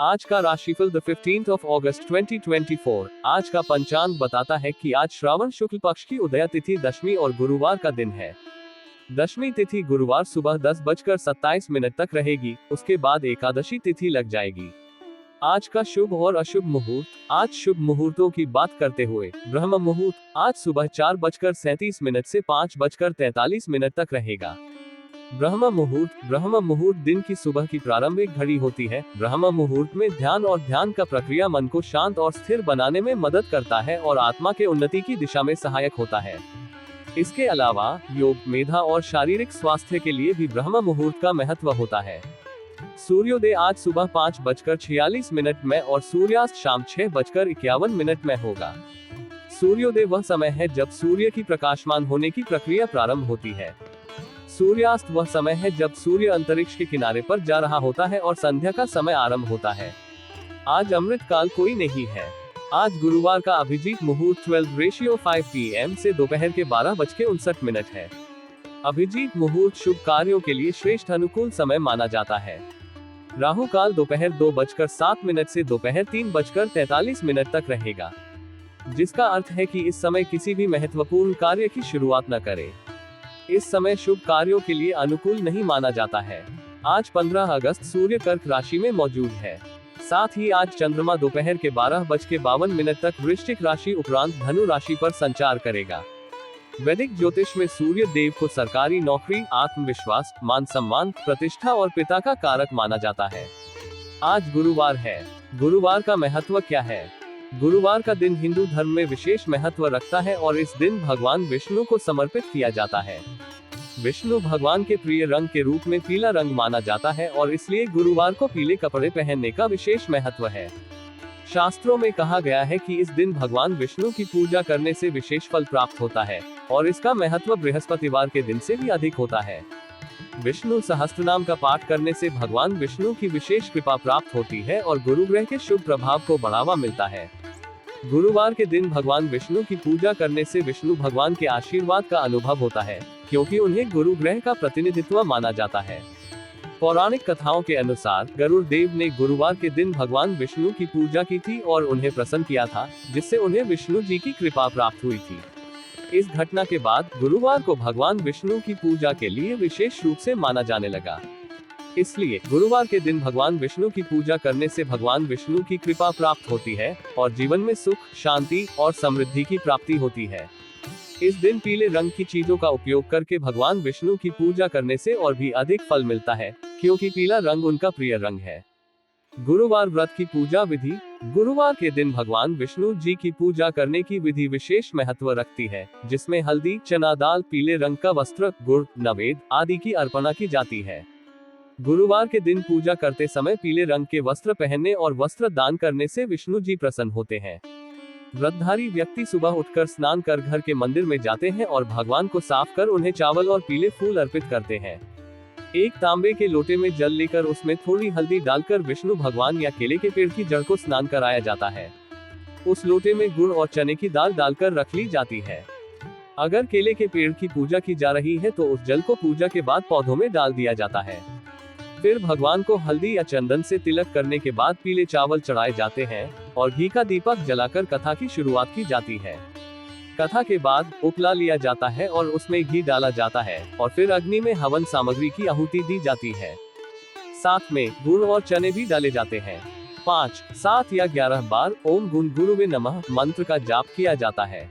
आज का राशिफल द 15th of August 2024। आज का पंचांग बताता है कि आज श्रावण शुक्ल पक्ष की उदया तिथि दशमी और गुरुवार का दिन है। दशमी तिथि गुरुवार सुबह 10:27 तक रहेगी, उसके बाद एकादशी तिथि लग जाएगी। आज का शुभ और अशुभ मुहूर्त। आज शुभ मुहूर्तों की बात करते हुए ब्रह्म मुहूर्त आज सुबह 4:37 से 5:43 तक रहेगा। ब्रह्म मुहूर्त दिन की सुबह की प्रारंभिक घड़ी होती है। ब्रह्म मुहूर्त में ध्यान और ध्यान का प्रक्रिया मन को शांत और स्थिर बनाने में मदद करता है और आत्मा के उन्नति की दिशा में सहायक होता है। इसके अलावा योग, मेधा और शारीरिक स्वास्थ्य के लिए भी ब्रह्म मुहूर्त का महत्व होता है। सूर्योदय आज सुबह 5:46 में और सूर्यास्त शाम 6:51 में होगा। सूर्योदय वह समय है जब सूर्य की प्रकाशमान होने की प्रक्रिया प्रारंभ होती है। सूर्यास्त वह समय है जब सूर्य अंतरिक्ष के किनारे पर जा रहा होता है और संध्या का समय आरंभ होता है। आज अमृत काल कोई नहीं है। आज गुरुवार का अभिजीत मुहूर्त 12:05 PM से दोपहर के 12:59 है। अभिजीत मुहूर्त शुभ कार्यों के लिए श्रेष्ठ अनुकूल समय माना जाता है। राहु काल दोपहर 2:07 से दोपहर 3:43 तक रहेगा, जिसका अर्थ है कि इस समय किसी भी महत्वपूर्ण कार्य की शुरुआत न करें। इस समय शुभ कार्यों के लिए अनुकूल नहीं माना जाता है। आज 15 अगस्त सूर्य कर्क राशि में मौजूद है। साथ ही आज चंद्रमा दोपहर के 12:52 तक वृश्चिक राशि उपरांत धनु राशि पर संचार करेगा। वैदिक ज्योतिष में सूर्य देव को सरकारी नौकरी, आत्मविश्वास, मान सम्मान, प्रतिष्ठा और पिता का कारक माना जाता है। आज गुरुवार है। गुरुवार का महत्व क्या है? गुरुवार का दिन हिंदू धर्म में विशेष महत्व रखता है और इस दिन भगवान विष्णु को समर्पित किया जाता है। विष्णु भगवान के प्रिय रंग के रूप में पीला रंग माना जाता है और इसलिए गुरुवार को पीले कपड़े पहनने का विशेष महत्व है। शास्त्रों में कहा गया है कि इस दिन भगवान विष्णु की पूजा करने से विशेष फल प्राप्त होता है और इसका महत्व बृहस्पतिवार के दिन से भी अधिक होता है। विष्णु सहस्त्रनाम का पाठ करने से भगवान विष्णु की विशेष कृपा प्राप्त होती है और गुरु ग्रह के शुभ प्रभाव को बढ़ावा मिलता है। गुरुवार के दिन भगवान विष्णु की पूजा करने से विष्णु भगवान के आशीर्वाद का अनुभव होता है, क्योंकि उन्हें गुरु ग्रह का प्रतिनिधित्व माना जाता है। पौराणिक कथाओं के अनुसार गरुड़ देव ने गुरुवार के दिन भगवान विष्णु की पूजा की थी और उन्हें प्रसन्न किया था, जिससे उन्हें विष्णु जी की कृपा प्राप्त हुई थी। इस घटना के बाद गुरुवार को भगवान विष्णु की पूजा के लिए विशेष रूप से माना जाने लगा। इसलिए गुरुवार के दिन भगवान विष्णु की पूजा करने से भगवान विष्णु की कृपा प्राप्त होती है और जीवन में सुख, शांति और समृद्धि की प्राप्ति होती है। इस दिन पीले रंग की चीजों का उपयोग करके भगवान विष्णु की पूजा करने से और भी अधिक फल मिलता है, क्योंकि पीला रंग उनका प्रिय रंग है। गुरुवार व्रत की पूजा विधि। गुरुवार के दिन भगवान विष्णु जी की पूजा करने की विधि विशेष महत्व रखती है, जिसमें हल्दी, चना दाल, पीले रंग का वस्त्र, गुड़, नवेद आदि की अर्पणा की जाती है। गुरुवार के दिन पूजा करते समय पीले रंग के वस्त्र पहनने और वस्त्र दान करने से विष्णु जी प्रसन्न होते हैं। व्रतधारी व्यक्ति सुबह उठकर स्नान कर घर के मंदिर में जाते हैं और भगवान को साफ कर उन्हें चावल और पीले फूल अर्पित करते हैं। एक तांबे के लोटे में जल लेकर उसमें थोड़ी हल्दी डालकर विष्णु भगवान या केले के पेड़ की जड़ को स्नान कराया जाता है। उस लोटे में गुड़ और चने की दाल डालकर रख ली जाती है। अगर केले के पेड़ की पूजा की जा रही है तो उस जल को पूजा के बाद पौधों में डाल दिया जाता है। फिर भगवान को हल्दी या चंदन से तिलक करने के बाद पीले चावल चढ़ाए जाते हैं और घी का दीपक जलाकर कथा की शुरुआत की जाती है। कथा के बाद उपला लिया जाता है और उसमें घी डाला जाता है और फिर अग्नि में हवन सामग्री की आहुति दी जाती है। साथ में गुड़ और चने भी डाले जाते हैं। 5, 7 या 11 बार ओम गुण गुरुवे नमः मंत्र का जाप किया जाता है।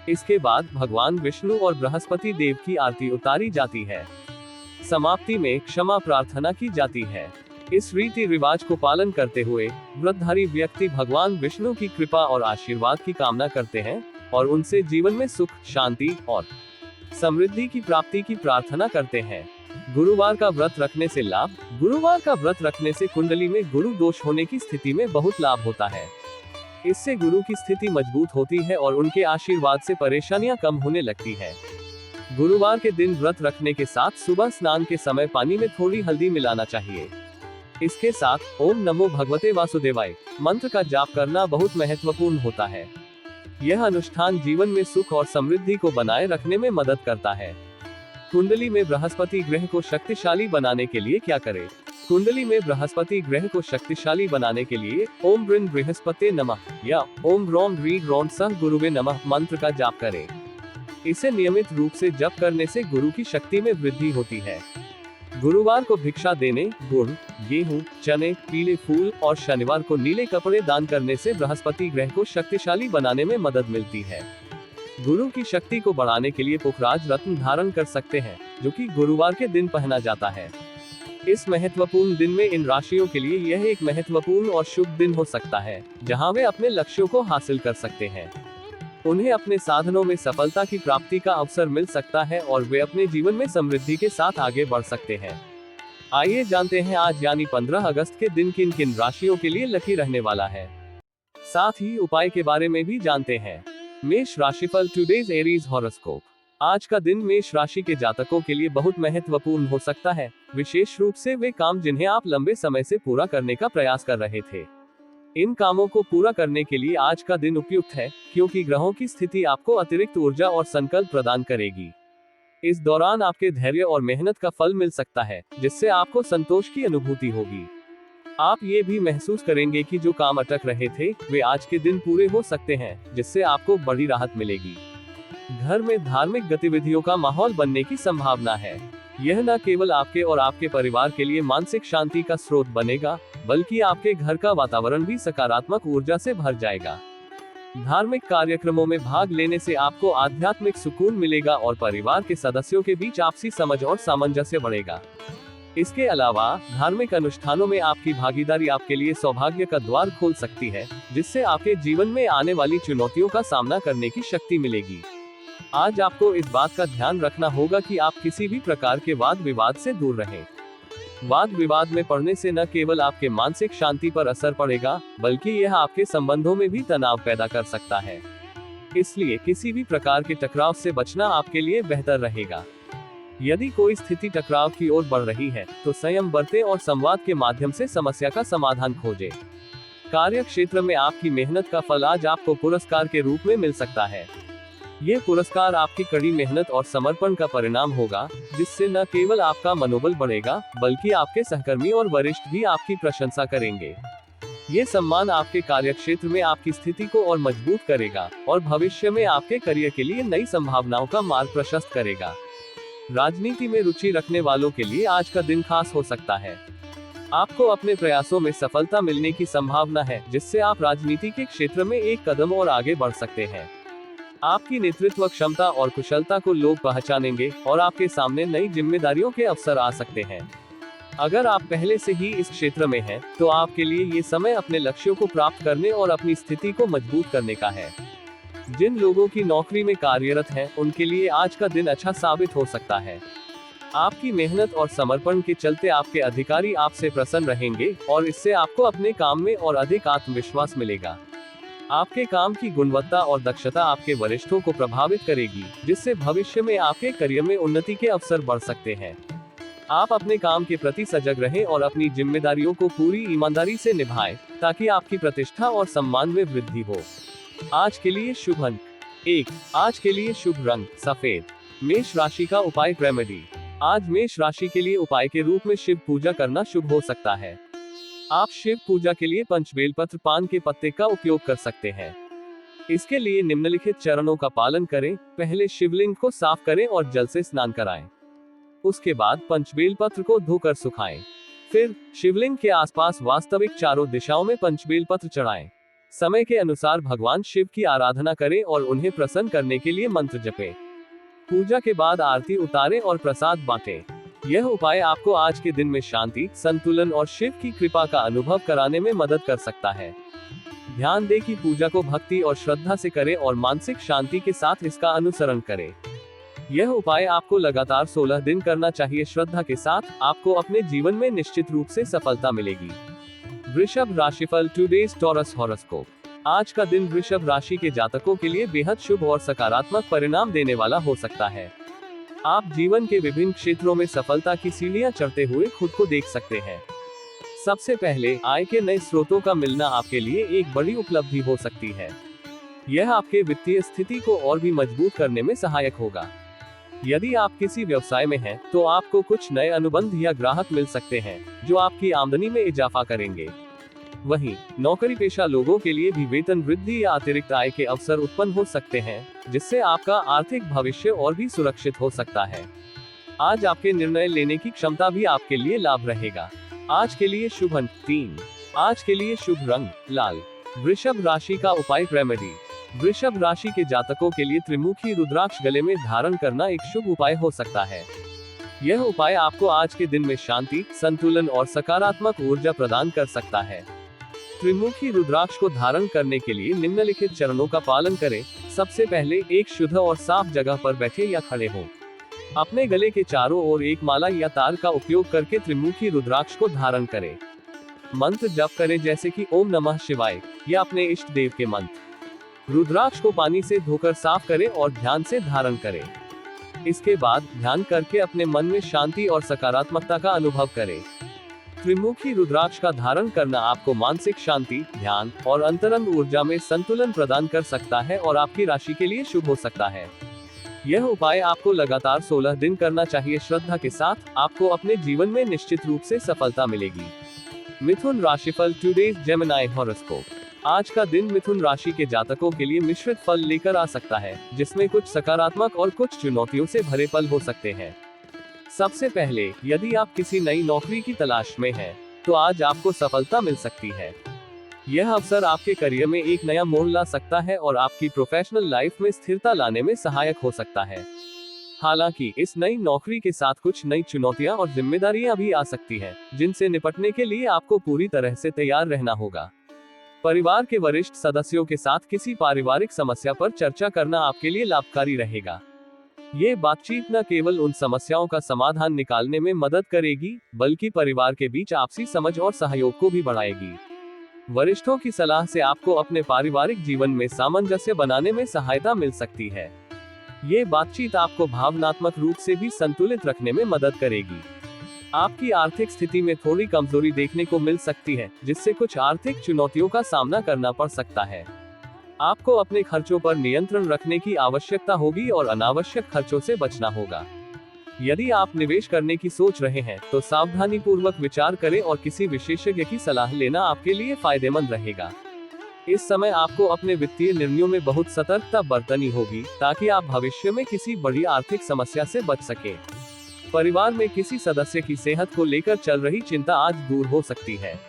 इसके बाद भगवान विष्णु और बृहस्पति देव की आरती उतारी जाती है। समाप्ति में क्षमा प्रार्थना की जाती है। इस रीति रिवाज को पालन करते हुए व्रतधारी व्यक्ति भगवान विष्णु की कृपा और आशीर्वाद की कामना करते हैं और उनसे जीवन में सुख, शांति और समृद्धि की प्राप्ति की प्रार्थना करते हैं। गुरुवार का व्रत रखने से लाभ। गुरुवार का व्रत रखने से कुंडली में गुरु दोष होने की स्थिति में बहुत लाभ होता है। इससे गुरु की स्थिति मजबूत होती है और उनके आशीर्वाद से परेशानियां कम होने लगती है। गुरुवार के दिन व्रत रखने के साथ सुबह स्नान के समय पानी में थोड़ी हल्दी मिलाना चाहिए। इसके साथ ओम नमो भगवते वासुदेवाय मंत्र का जाप करना बहुत महत्वपूर्ण होता है। यह अनुष्ठान जीवन में सुख और समृद्धि को बनाए रखने में मदद करता है। कुंडली में बृहस्पति ग्रह को शक्तिशाली बनाने के लिए क्या करें? कुंडली में बृहस्पति ग्रह को शक्तिशाली बनाने के लिए ओम बृन बृहस्पते नमः या ओम रोम री रोम सह गुरुवे नमः मंत्र का जाप करें। इसे नियमित रूप से जप करने से गुरु की शक्ति में वृद्धि होती है। गुरुवार को भिक्षा देने, गुड़, गेहूं, चने, पीले फूल और शनिवार को नीले कपड़े दान करने से बृहस्पति ग्रह को शक्तिशाली बनाने में मदद मिलती है। गुरु की शक्ति को बढ़ाने के लिए पुखराज रत्न धारण कर सकते हैं, जो कि गुरुवार के दिन पहना जाता है। इस महत्वपूर्ण दिन में इन राशियों के लिए यह एक महत्वपूर्ण और शुभ दिन हो सकता है, जहां वे अपने लक्ष्यों को हासिल कर सकते हैं। उन्हें अपने साधनों में सफलता की प्राप्ति का अवसर मिल सकता है और वे अपने जीवन में समृद्धि के साथ आगे बढ़ सकते हैं। आइए जानते हैं आज यानी 15 अगस्त के दिन किन किन राशियों के लिए लकी रहने वाला है। साथ ही उपाय के बारे में भी जानते हैं। मेष राशिफल टुडेज एरीज हॉरोस्कोप। आज का दिन मेष राशि के जातकों के लिए बहुत महत्वपूर्ण हो सकता है, विशेष रूप से वे काम जिन्हें आप लंबे समय से पूरा करने का प्रयास कर रहे थे। इन कामों को पूरा करने के लिए आज का दिन उपयुक्त है, क्योंकि ग्रहों की स्थिति आपको अतिरिक्त ऊर्जा और संकल्प प्रदान करेगी। इस दौरान आपके धैर्य और मेहनत का फल मिल सकता है, जिससे आपको संतोष की अनुभूति होगी। आप ये भी महसूस करेंगे कि जो काम अटक रहे थे, वे आज के दिन पूरे हो सकते हैं, जिससे आपको बड़ी राहत मिलेगी। घर में धार्मिक गतिविधियों का माहौल बनने की संभावना है। यह न केवल आपके और आपके परिवार के लिए मानसिक शांति का स्रोत बनेगा, बल्कि आपके घर का वातावरण भी सकारात्मक ऊर्जा से भर जाएगा। धार्मिक कार्यक्रमों में भाग लेने से आपको आध्यात्मिक सुकून मिलेगा और परिवार के सदस्यों के बीच आपसी समझ और सामंजस्य बढ़ेगा। इसके अलावा धार्मिक अनुष्ठानों में आपकी भागीदारी आपके लिए सौभाग्य का द्वार खोल सकती है, जिससे आपके जीवन में आने वाली चुनौतियों का सामना करने की शक्ति मिलेगी। आज आपको इस बात का ध्यान रखना होगा कि आप किसी भी प्रकार के वाद विवाद से दूर रहें। वाद विवाद में पड़ने से न केवल आपके मानसिक शांति पर असर पड़ेगा, बल्कि यह आपके संबंधों में भी तनाव पैदा कर सकता है। इसलिए किसी भी प्रकार के टकराव से बचना आपके लिए बेहतर रहेगा। यदि कोई स्थिति टकराव की ओर बढ़ रही है, तो संयम बरतें और संवाद के माध्यम से समस्या का समाधान खोजें। कार्य क्षेत्र में आपकी मेहनत का फल आज आपको पुरस्कार के रूप में मिल सकता है। ये पुरस्कार आपकी कड़ी मेहनत और समर्पण का परिणाम होगा, जिससे न केवल आपका मनोबल बढ़ेगा, बल्कि आपके सहकर्मी और वरिष्ठ भी आपकी प्रशंसा करेंगे। ये सम्मान आपके कार्यक्षेत्र में आपकी स्थिति को और मजबूत करेगा और भविष्य में आपके करियर के लिए नई संभावनाओं का मार्ग प्रशस्त करेगा। राजनीति में रुचि रखने वालों के लिए आज का दिन खास हो सकता है। आपको अपने प्रयासों में सफलता मिलने की संभावना है, जिससे आप राजनीति के क्षेत्र में एक कदम और आगे बढ़ सकते हैं। आपकी नेतृत्व क्षमता और कुशलता को लोग पहचानेंगे और आपके सामने नई जिम्मेदारियों के अवसर आ सकते हैं। अगर आप पहले से ही इस क्षेत्र में हैं, तो आपके लिए ये समय अपने लक्ष्यों को प्राप्त करने और अपनी स्थिति को मजबूत करने का है। जिन लोगों की नौकरी में कार्यरत हैं, उनके लिए आज का दिन अच्छा साबित हो सकता है। आपकी मेहनत और समर्पण के चलते आपके अधिकारी आपसे प्रसन्न रहेंगे और इससे आपको अपने काम में और अधिक आत्मविश्वास मिलेगा। आपके काम की गुणवत्ता और दक्षता आपके वरिष्ठों को प्रभावित करेगी, जिससे भविष्य में आपके करियर में उन्नति के अवसर बढ़ सकते हैं। आप अपने काम के प्रति सजग रहें और अपनी जिम्मेदारियों को पूरी ईमानदारी से निभाएं, ताकि आपकी प्रतिष्ठा और सम्मान में वृद्धि हो। आज के लिए शुभ अंक 1। आज के लिए शुभ रंग सफेद। मेष राशि का उपाय रेमेडी। आज मेष राशि के लिए उपाय के रूप में शिव पूजा करना शुभ हो सकता है। आप शिव पूजा के लिए पंचबेलपत्र पान के पत्ते का उपयोग कर सकते हैं। इसके लिए निम्नलिखित चरणों का पालन करें। पहले शिवलिंग को साफ करें और जल से स्नान कराएं। उसके बाद पंचबेलपत्र को धोकर सुखाएं। फिर शिवलिंग के आसपास वास्तविक चारों दिशाओं में पंचबेलपत्र चढ़ाएं। समय के अनुसार भगवान शिव की आराधना करें और उन्हें प्रसन्न करने के लिए मंत्र जपें। पूजा के बाद आरती उतारें और प्रसाद बांटें। यह उपाय आपको आज के दिन में शांति, संतुलन और शिव की कृपा का अनुभव कराने में मदद कर सकता है। ध्यान दें कि पूजा को भक्ति और श्रद्धा से करें और मानसिक शांति के साथ इसका अनुसरण करें। यह उपाय आपको लगातार 16 दिन करना चाहिए। श्रद्धा के साथ आपको अपने जीवन में निश्चित रूप से सफलता मिलेगी। वृषभ राशिफल टुडेज टॉरस हॉरोस्कोप। आज का दिन वृषभ राशि के जातकों के लिए बेहद शुभ और सकारात्मक परिणाम देने वाला हो सकता है। आप जीवन के विभिन्न क्षेत्रों में सफलता की सीढ़ियां चढ़ते हुए खुद को देख सकते हैं। सबसे पहले आय के नए स्रोतों का मिलना आपके लिए एक बड़ी उपलब्धि हो सकती है। यह आपके वित्तीय स्थिति को और भी मजबूत करने में सहायक होगा। यदि आप किसी व्यवसाय में हैं, तो आपको कुछ नए अनुबंध या ग्राहक मिल सकते हैं, जो आपकी आमदनी में इजाफा करेंगे। वहीं नौकरी पेशा लोगों के लिए भी वेतन वृद्धि या अतिरिक्त आय के अवसर उत्पन्न हो सकते हैं, जिससे आपका आर्थिक भविष्य और भी सुरक्षित हो सकता है। आज आपके निर्णय लेने की क्षमता भी आपके लिए लाभ रहेगा। आज के लिए शुभ अंक 3। आज के लिए शुभ रंग लाल। वृषभ राशि का उपाय रेमेडी। वृषभ राशि के जातकों के लिए त्रिमुखी रुद्राक्ष गले में धारण करना एक शुभ उपाय हो सकता है। यह उपाय आपको आज के दिन में शांति, संतुलन और सकारात्मक ऊर्जा प्रदान कर सकता है। त्रिमुखी रुद्राक्ष को धारण करने के लिए निम्नलिखित चरणों का पालन करें। सबसे पहले एक शुद्ध और साफ जगह पर बैठे या खड़े हों। अपने गले के चारों ओर एक माला या तार का उपयोग करके त्रिमुखी रुद्राक्ष को धारण करें। मंत्र जप करें, जैसे कि ओम नमः शिवाय या अपने इष्ट देव के मंत्र। रुद्राक्ष को पानी से धोकर साफ करें और ध्यान से धारण करें। इसके बाद ध्यान करके अपने मन में शांति और सकारात्मकता का अनुभव करें। त्रिमुखी रुद्राक्ष का धारण करना आपको मानसिक शांति, ध्यान और अंतरंग ऊर्जा में संतुलन प्रदान कर सकता है और आपकी राशि के लिए शुभ हो सकता है। यह उपाय आपको लगातार 16 दिन करना चाहिए। श्रद्धा के साथ आपको अपने जीवन में निश्चित रूप से सफलता मिलेगी। मिथुन राशिफल टुडेज जेमिनी हॉरोस्कोप। आज का दिन मिथुन राशि के जातकों के लिए मिश्रित फल लेकर आ सकता है, जिसमें कुछ सकारात्मक और कुछ चुनौतियों से भरे पल हो सकते हैं। सबसे पहले, यदि आप किसी नई नौकरी की तलाश में हैं, तो आज आपको सफलता मिल सकती है। यह अवसर आपके करियर में एक नया मोड़ ला सकता है और आपकी प्रोफेशनल लाइफ में स्थिरता लाने में सहायक हो सकता है। हालांकि इस नई नौकरी के साथ कुछ नई चुनौतियां और जिम्मेदारियां भी आ सकती हैं, जिनसे निपटने के लिए आपको पूरी तरह से तैयार रहना होगा। परिवार के वरिष्ठ सदस्यों के साथ किसी पारिवारिक समस्या पर चर्चा करना आपके लिए लाभकारी रहेगा। ये बातचीत न केवल उन समस्याओं का समाधान निकालने में मदद करेगी, बल्कि परिवार के बीच आपसी समझ और सहयोग को भी बढ़ाएगी। वरिष्ठों की सलाह से आपको अपने पारिवारिक जीवन में सामंजस्य बनाने में सहायता मिल सकती है। ये बातचीत आपको भावनात्मक रूप से भी संतुलित रखने में मदद करेगी। आपकी आर्थिक स्थिति में थोड़ी कमजोरी देखने को मिल सकती है, जिससे कुछ आर्थिक चुनौतियों का सामना करना पड़ सकता है। आपको अपने खर्चों पर नियंत्रण रखने की आवश्यकता होगी और अनावश्यक खर्चों से बचना होगा। यदि आप निवेश करने की सोच रहे हैं, तो सावधानी पूर्वक विचार करें और किसी विशेषज्ञ की सलाह लेना आपके लिए फायदेमंद रहेगा। इस समय आपको अपने वित्तीय निर्णयों में बहुत सतर्कता बरतनी होगी, ताकि आप भविष्य में किसी बड़ी आर्थिक समस्या से बच सकें। परिवार में किसी सदस्य की सेहत को लेकर चल रही चिंता आज दूर हो सकती है।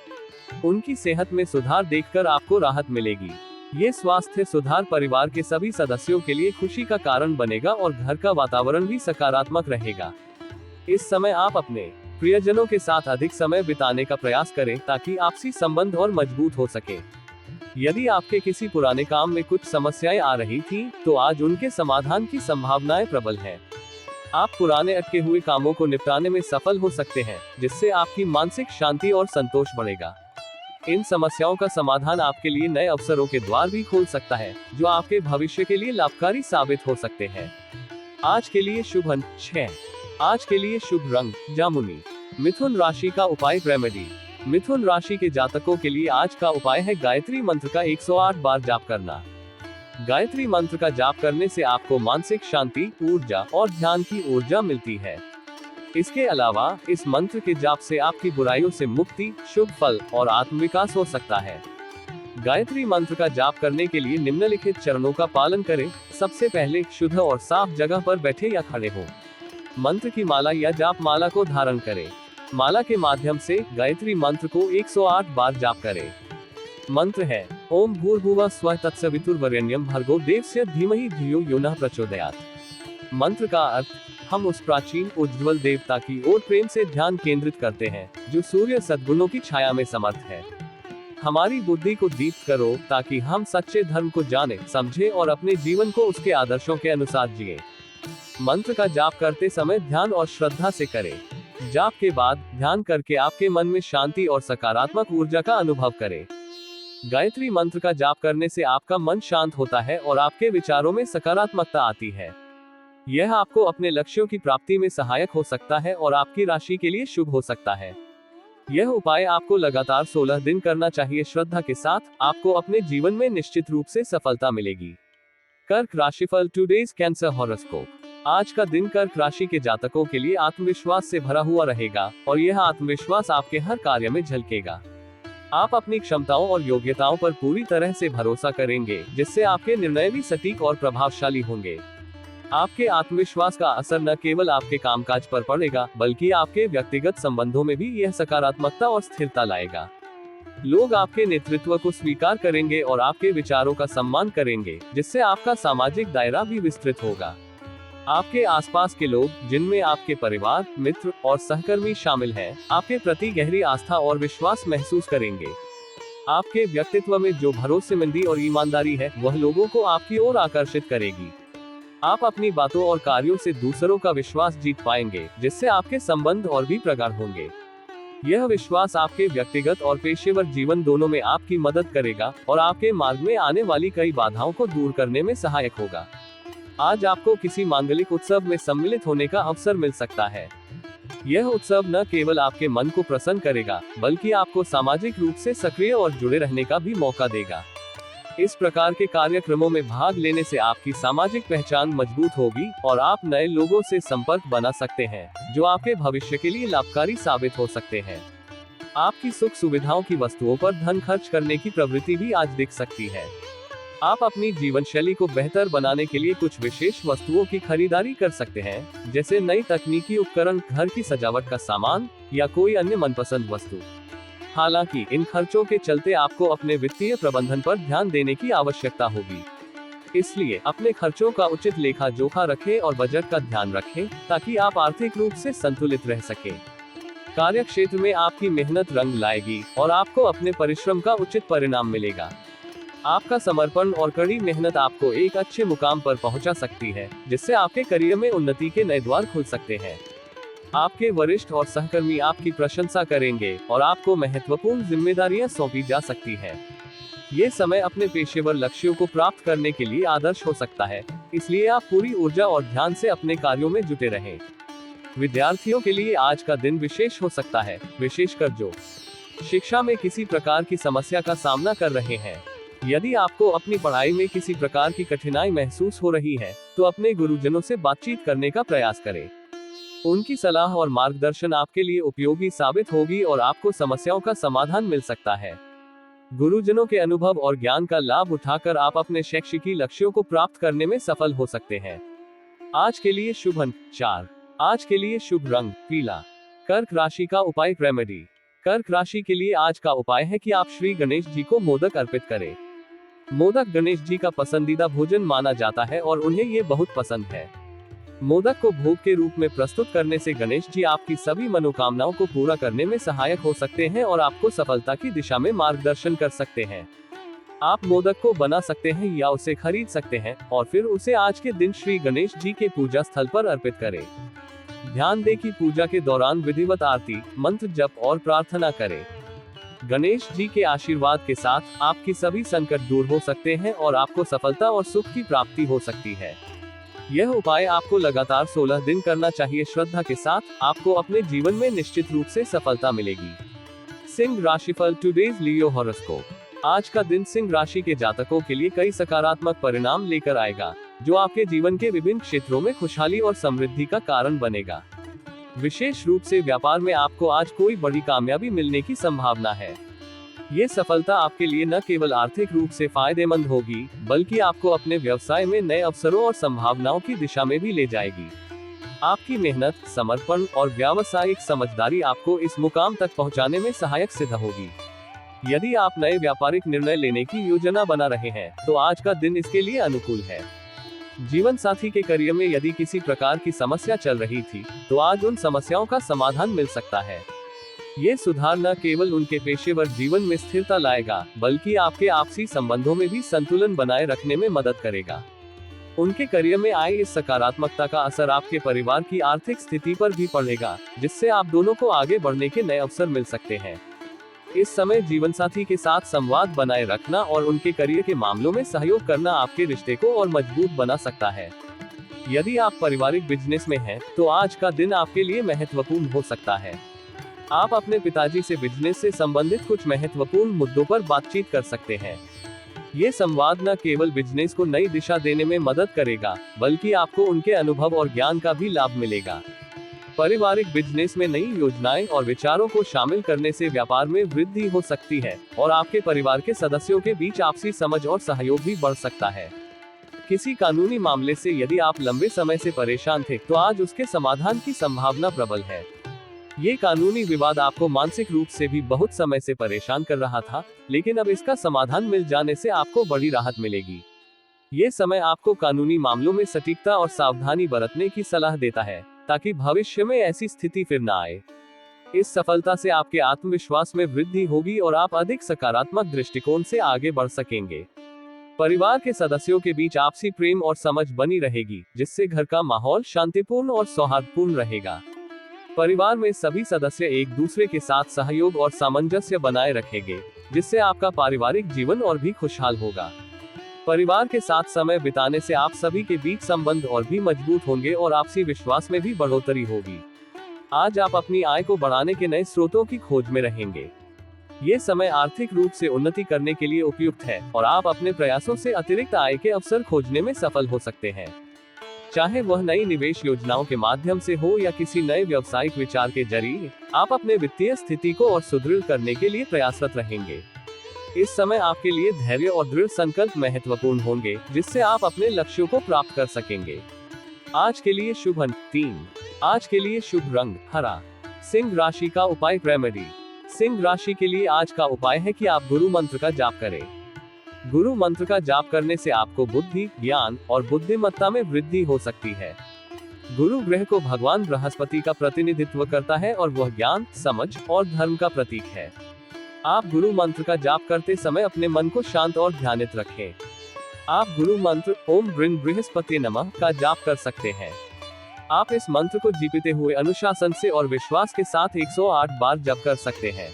उनकी सेहत में सुधार देखकर आपको राहत मिलेगी। ये स्वास्थ्य सुधार परिवार के सभी सदस्यों के लिए खुशी का कारण बनेगा और घर का वातावरण भी सकारात्मक रहेगा। इस समय आप अपने प्रियजनों के साथ अधिक समय बिताने का प्रयास करें, ताकि आपसी संबंध और मजबूत हो सके। यदि आपके किसी पुराने काम में कुछ समस्याएं आ रही थीं, तो आज उनके समाधान की संभावनाएं प्रबल हैं। आप पुराने अटके हुए कामों को निपटाने में सफल हो सकते हैं, जिससे आपकी मानसिक शांति और संतोष बढ़ेगा। इन समस्याओं का समाधान आपके लिए नए अवसरों के द्वार भी खोल सकता है, जो आपके भविष्य के लिए लाभकारी साबित हो सकते हैं। आज के लिए शुभ अंक 6। आज के लिए शुभ रंग जामुनी। मिथुन राशि का उपाय रेमेडी। मिथुन राशि के जातकों के लिए आज का उपाय है गायत्री मंत्र का 108 बार जाप करना। गायत्री मंत्र का जाप करने से आपको मानसिक शांति, ऊर्जा और ध्यान की ऊर्जा मिलती है। इसके अलावा इस मंत्र के जाप से आपकी बुराइयों से मुक्ति, शुभ फल और आत्मविकास हो सकता है। गायत्री मंत्र का जाप करने के लिए निम्नलिखित चरणों का पालन करें। सबसे पहले, शुद्ध और साफ जगह पर बैठे या खड़े हों। मंत्र की माला या जाप माला को धारण करें। माला के माध्यम से गायत्री मंत्र को 108 बार जाप करें। मंत्र है ओम भूर्भुवः स्वः तत्सवितुर्वरेण्यं भर्गो देवस्य धीमहि धियो यो नः प्रचोदयात्। मंत्र का अर्थ, हम उस प्राचीन उज्ज्वल देवता की ओर प्रेम से ध्यान केंद्रित करते हैं, जो सूर्य सद्गुणों की छाया में समर्थ है। हमारी बुद्धि को दीप्त करो, ताकि हम सच्चे धर्म को जाने, समझे और अपने जीवन को उसके आदर्शों के अनुसार जिए। मंत्र का जाप करते समय ध्यान और श्रद्धा से करें। जाप के बाद ध्यान करके आपके मन में शांति और सकारात्मक ऊर्जा का अनुभव करें। गायत्री मंत्र का जाप करने से आपका मन शांत होता है और आपके विचारों में सकारात्मकता आती है। यह आपको अपने लक्ष्यों की प्राप्ति में सहायक हो सकता है और आपकी राशि के लिए शुभ हो सकता है। यह उपाय आपको लगातार 16 दिन करना चाहिए। श्रद्धा के साथ आपको अपने जीवन में निश्चित रूप से सफलता मिलेगी। कर्क राशिफल टुडेज कैंसर हॉरोस्कोप। आज का दिन कर्क राशि के जातकों के लिए आत्मविश्वास से भरा हुआ रहेगा और यह आत्मविश्वास आपके हर कार्य में झलकेगा। आप अपनी क्षमताओं और योग्यताओं पर पूरी तरह से भरोसा करेंगे, जिससे आपके निर्णय भी सटीक और प्रभावशाली होंगे। आपके आत्मविश्वास का असर न केवल आपके कामकाज पर पड़ेगा, बल्कि आपके व्यक्तिगत संबंधों में भी यह सकारात्मकता और स्थिरता लाएगा। लोग आपके नेतृत्व को स्वीकार करेंगे और आपके विचारों का सम्मान करेंगे, जिससे आपका सामाजिक दायरा भी विस्तृत होगा। आपके आसपास के लोग, जिनमें आपके परिवार, मित्र और सहकर्मी शामिल हैं, आपके प्रति गहरी आस्था और विश्वास महसूस करेंगे। आपके व्यक्तित्व में जो भरोसेमंदी और ईमानदारी है, वह लोगों को आपकी ओर आकर्षित करेगी। आप अपनी बातों और कार्यों से दूसरों का विश्वास जीत पाएंगे, जिससे आपके संबंध और भी प्रगाढ़ होंगे। यह विश्वास आपके व्यक्तिगत और पेशेवर जीवन दोनों में आपकी मदद करेगा और आपके मार्ग में आने वाली कई बाधाओं को दूर करने में सहायक होगा। आज आपको किसी मांगलिक उत्सव में सम्मिलित होने का अवसर मिल सकता है। यह उत्सव न केवल आपके मन को प्रसन्न करेगा, बल्कि आपको सामाजिक रूप से सक्रिय और जुड़े रहने का भी मौका देगा। इस प्रकार के कार्यक्रमों में भाग लेने से आपकी सामाजिक पहचान मजबूत होगी और आप नए लोगों से संपर्क बना सकते हैं, जो आपके भविष्य के लिए लाभकारी साबित हो सकते हैं। आपकी सुख सुविधाओं की वस्तुओं पर धन खर्च करने की प्रवृत्ति भी आज दिख सकती है। आप अपनी जीवन शैली को बेहतर बनाने के लिए कुछ विशेष वस्तुओं की खरीदारी कर सकते हैं, जैसे नई तकनीकी उपकरण, घर की सजावट का सामान या कोई अन्य मनपसंद वस्तु। हालांकि इन खर्चों के चलते आपको अपने वित्तीय प्रबंधन पर ध्यान देने की आवश्यकता होगी। इसलिए अपने खर्चों का उचित लेखा जोखा रखें और बजट का ध्यान रखें, ताकि आप आर्थिक रूप से संतुलित रह सकें। कार्य क्षेत्र में आपकी मेहनत रंग लाएगी और आपको अपने परिश्रम का उचित परिणाम मिलेगा। आपका समर्पण और कड़ी मेहनत आपको एक अच्छे मुकाम पर पहुंचा सकती है, जिससे आपके करियर में उन्नति के नए द्वार खुल सकते हैं। आपके वरिष्ठ और सहकर्मी आपकी प्रशंसा करेंगे और आपको महत्वपूर्ण जिम्मेदारियां सौंपी जा सकती हैं। ये समय अपने पेशेवर लक्ष्यों को प्राप्त करने के लिए आदर्श हो सकता है, इसलिए आप पूरी ऊर्जा और ध्यान से अपने कार्यों में जुटे रहें। विद्यार्थियों के लिए आज का दिन विशेष हो सकता है, विशेषकर जो शिक्षा में किसी प्रकार की समस्या का सामना कर रहे हैं। यदि आपको अपनी पढ़ाई में किसी प्रकार की कठिनाई महसूस हो रही है, तो अपने गुरुजनों से बातचीत करने का प्रयास करें। उनकी सलाह और मार्गदर्शन आपके लिए उपयोगी साबित होगी और आपको समस्याओं का समाधान मिल सकता है। गुरुजनों के अनुभव और ज्ञान का लाभ उठाकर आप अपने शैक्षिकी लक्ष्यों को प्राप्त करने में सफल हो सकते हैं। आज के लिए शुभ अंक 4। आज के लिए शुभ रंग पीला। कर्क राशि का उपाय रेमेडी। कर्क राशि के लिए आज का उपाय है कि आप श्री गणेश जी को मोदक अर्पित करें। मोदक गणेश जी का पसंदीदा भोजन माना जाता है और उन्हें ये बहुत पसंद है। मोदक को भोग के रूप में प्रस्तुत करने से गणेश जी आपकी सभी मनोकामनाओं को पूरा करने में सहायक हो सकते हैं और आपको सफलता की दिशा में मार्गदर्शन कर सकते हैं। आप मोदक को बना सकते हैं या उसे खरीद सकते हैं और फिर उसे आज के दिन श्री गणेश जी के पूजा स्थल पर अर्पित करें। ध्यान दें कि पूजा के दौरान विधिवत आरती, मंत्र जप और प्रार्थना करें। गणेश जी के आशीर्वाद के साथ आपकी सभी संकट दूर हो सकते हैं और आपको सफलता और सुख की प्राप्ति हो सकती है। यह उपाय आपको लगातार 16 दिन करना चाहिए। श्रद्धा के साथ आपको अपने जीवन में निश्चित रूप से सफलता मिलेगी। सिंह राशिफल टुडेज लियो हॉरोस्कोप। आज का दिन सिंह राशि के जातकों के लिए कई सकारात्मक परिणाम लेकर आएगा, जो आपके जीवन के विभिन्न क्षेत्रों में खुशहाली और समृद्धि का कारण बनेगा। विशेष रूप से व्यापार में आपको आज कोई बड़ी कामयाबी मिलने की संभावना है। ये सफलता आपके लिए न केवल आर्थिक रूप से फायदेमंद होगी, बल्कि आपको अपने व्यवसाय में नए अवसरों और संभावनाओं की दिशा में भी ले जाएगी। आपकी मेहनत, समर्पण और व्यावसायिक समझदारी आपको इस मुकाम तक पहुंचाने में सहायक सिद्ध होगी। यदि आप नए व्यापारिक निर्णय लेने की योजना बना रहे हैं, तो आज का दिन इसके लिए अनुकूल है। जीवन साथी के करियर में यदि किसी प्रकार की समस्या चल रही थी, तो आज उन समस्याओं का समाधान मिल सकता है। ये सुधार न केवल उनके पेशेवर जीवन में स्थिरता लाएगा, बल्कि आपके आपसी संबंधों में भी संतुलन बनाए रखने में मदद करेगा। उनके करियर में आए इस सकारात्मकता का असर आपके परिवार की आर्थिक स्थिति पर भी पड़ेगा, जिससे आप दोनों को आगे बढ़ने के नए अवसर मिल सकते हैं। इस समय जीवनसाथी के साथ संवाद बनाए रखना और उनके करियर के मामलों में सहयोग करना आपके रिश्ते को और मजबूत बना सकता है। यदि आप पारिवारिक बिजनेस में हैं, तो आज का दिन आपके लिए महत्वपूर्ण हो सकता है। आप अपने पिताजी से बिजनेस से संबंधित कुछ महत्वपूर्ण मुद्दों पर बातचीत कर सकते हैं। ये संवाद न केवल बिजनेस को नई दिशा देने में मदद करेगा, बल्कि आपको उनके अनुभव और ज्ञान का भी लाभ मिलेगा। पारिवारिक बिजनेस में नई योजनाएं और विचारों को शामिल करने से व्यापार में वृद्धि हो सकती है और आपके परिवार के सदस्यों के बीच आपसी समझ और सहयोग भी बढ़ सकता है। किसी कानूनी मामले से यदि आप लंबे समय से परेशान थे, तो आज उसके समाधान की संभावना प्रबल है। ये कानूनी विवाद आपको मानसिक रूप से भी बहुत समय से परेशान कर रहा था, लेकिन अब इसका समाधान मिल जाने से आपको बड़ी राहत मिलेगी। ये समय आपको कानूनी मामलों में सटीकता और सावधानी बरतने की सलाह देता है, ताकि भविष्य में ऐसी स्थिति फिर न आए। इस सफलता से आपके आत्मविश्वास में वृद्धि होगी और आप अधिक सकारात्मक दृष्टिकोण से आगे बढ़ सकेंगे। परिवार के सदस्यों के बीच आपसी प्रेम और समझ बनी रहेगी, जिससे घर का माहौल शांतिपूर्ण और सौहार्दपूर्ण रहेगा। परिवार में सभी सदस्य एक दूसरे के साथ सहयोग और सामंजस्य बनाए रखेंगे, जिससे आपका पारिवारिक जीवन और भी खुशहाल होगा। परिवार के साथ समय बिताने से आप सभी के बीच संबंध और भी मजबूत होंगे और आपसी विश्वास में भी बढ़ोतरी होगी। आज आप अपनी आय को बढ़ाने के नए स्रोतों की खोज में रहेंगे। ये समय आर्थिक रूप से उन्नति करने के लिए उपयुक्त है और आप अपने प्रयासों से अतिरिक्त आय के अवसर खोजने में सफल हो सकते हैं। चाहे वह नई निवेश योजनाओं के माध्यम से हो या किसी नए व्यावसायिक विचार के जरिए, आप अपने वित्तीय स्थिति को और सुदृढ़ करने के लिए प्रयासरत रहेंगे। इस समय आपके लिए धैर्य और दृढ़ संकल्प महत्वपूर्ण होंगे, जिससे आप अपने लक्ष्यों को प्राप्त कर सकेंगे। आज के लिए शुभ अंक 3। आज के लिए शुभ रंग हरा। सिंह राशि का उपाय रेमेडी। सिंह राशि के लिए आज का उपाय है कि आप गुरु मंत्र का जाप करें। गुरु मंत्र का जाप करने से आपको बुद्धि, ज्ञान और बुद्धिमत्ता में वृद्धि हो सकती है। गुरु ग्रह को भगवान बृहस्पति का प्रतिनिधित्व करता है और वह ज्ञान, समझ और धर्म का प्रतीक है। आप गुरु मंत्र का जाप करते समय अपने मन को शांत और ध्यानित रखें। आप गुरु मंत्र ओम ब्रिन बृहस्पति नमः का जाप कर सकते हैं। आप इस मंत्र को जीपते हुए अनुशासन से और विश्वास के साथ 108 बार जप कर सकते हैं।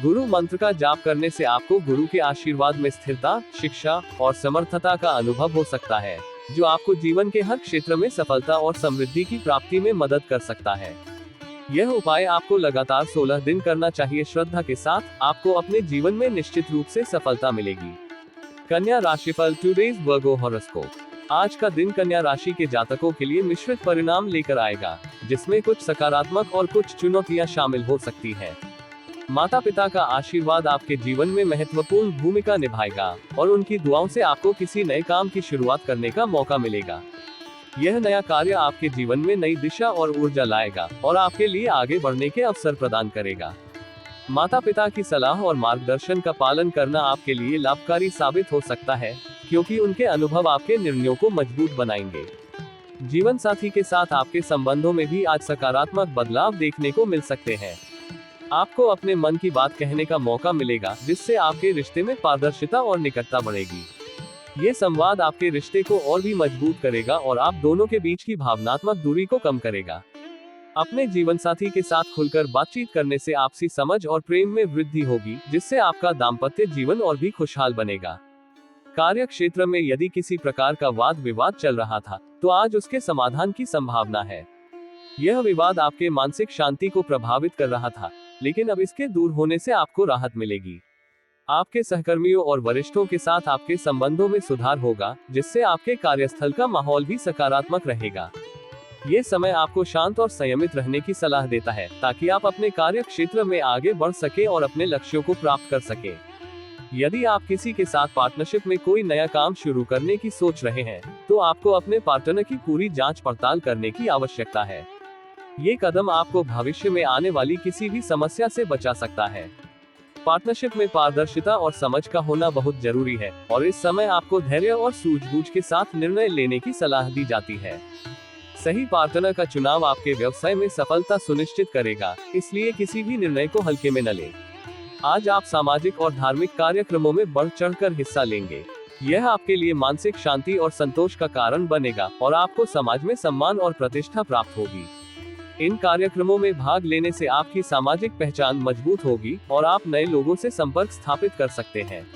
गुरु मंत्र का जाप करने से आपको गुरु के आशीर्वाद में स्थिरता, शिक्षा और समर्थता का अनुभव हो सकता है, जो आपको जीवन के हर क्षेत्र में सफलता और समृद्धि की प्राप्ति में मदद कर सकता है। यह उपाय आपको लगातार 16 दिन करना चाहिए। श्रद्धा के साथ आपको अपने जीवन में निश्चित रूप से सफलता मिलेगी। कन्या राशिफल टुडेज वर्गो हॉरोस्कोप। आज का दिन कन्या राशि के जातकों के लिए मिश्रित परिणाम लेकर आएगा, जिसमें कुछ सकारात्मक और कुछ चुनौतियां शामिल हो सकती है। माता पिता का आशीर्वाद आपके जीवन में महत्वपूर्ण भूमिका निभाएगा और उनकी दुआओं से आपको किसी नए काम की शुरुआत करने का मौका मिलेगा। यह नया कार्य आपके जीवन में नई दिशा और ऊर्जा लाएगा और आपके लिए आगे बढ़ने के अवसर प्रदान करेगा। माता पिता की सलाह और मार्गदर्शन का पालन करना आपके लिए लाभकारी साबित हो सकता है, क्योंकि उनके अनुभव आपके निर्णयों को मजबूत बनाएंगे। जीवन साथी के साथ आपके संबंधों में भी आज सकारात्मक बदलाव देखने को मिल सकते हैं। आपको अपने मन की बात कहने का मौका मिलेगा, जिससे आपके रिश्ते में पारदर्शिता और निकटता बढ़ेगी। ये संवाद आपके रिश्ते को और भी मजबूत करेगा और आप दोनों के बीच की भावनात्मक दूरी को कम करेगा। अपने जीवन साथी के साथ खुलकर बातचीत करने से आपसी समझ और प्रेम में वृद्धि होगी, जिससे आपका दाम्पत्य जीवन और भी खुशहाल बनेगा। कार्य क्षेत्र में यदि किसी प्रकार का वाद विवाद चल रहा था, तो आज उसके समाधान की संभावना है। यह विवाद आपके मानसिक शांति को प्रभावित कर रहा था, लेकिन अब इसके दूर होने से आपको राहत मिलेगी। आपके सहकर्मियों और वरिष्ठों के साथ आपके संबंधों में सुधार होगा, जिससे आपके कार्यस्थल का माहौल भी सकारात्मक रहेगा। ये समय आपको शांत और संयमित रहने की सलाह देता है, ताकि आप अपने कार्य क्षेत्र में आगे बढ़ सके और अपने लक्ष्यों को प्राप्त कर सके। यदि आप किसी के साथ पार्टनरशिप में कोई नया काम शुरू करने की सोच रहे हैं, तो आपको अपने पार्टनर की पूरी जांच पड़ताल करने की आवश्यकता है। ये कदम आपको भविष्य में आने वाली किसी भी समस्या से बचा सकता है। पार्टनरशिप में पारदर्शिता और समझ का होना बहुत जरूरी है और इस समय आपको धैर्य और सूझबूझ के साथ निर्णय लेने की सलाह दी जाती है। सही पार्टनर का चुनाव आपके व्यवसाय में सफलता सुनिश्चित करेगा, इसलिए किसी भी निर्णय को हल्के में न लें। आज आप सामाजिक और धार्मिक कार्यक्रमों में बढ़ चढ़कर हिस्सा लेंगे। यह आपके लिए मानसिक शांति और संतोष का कारण बनेगा और आपको समाज में सम्मान और प्रतिष्ठा प्राप्त होगी। इन कार्यक्रमों में भाग लेने से आपकी सामाजिक पहचान मजबूत होगी और आप नए लोगों से संपर्क स्थापित कर सकते हैं।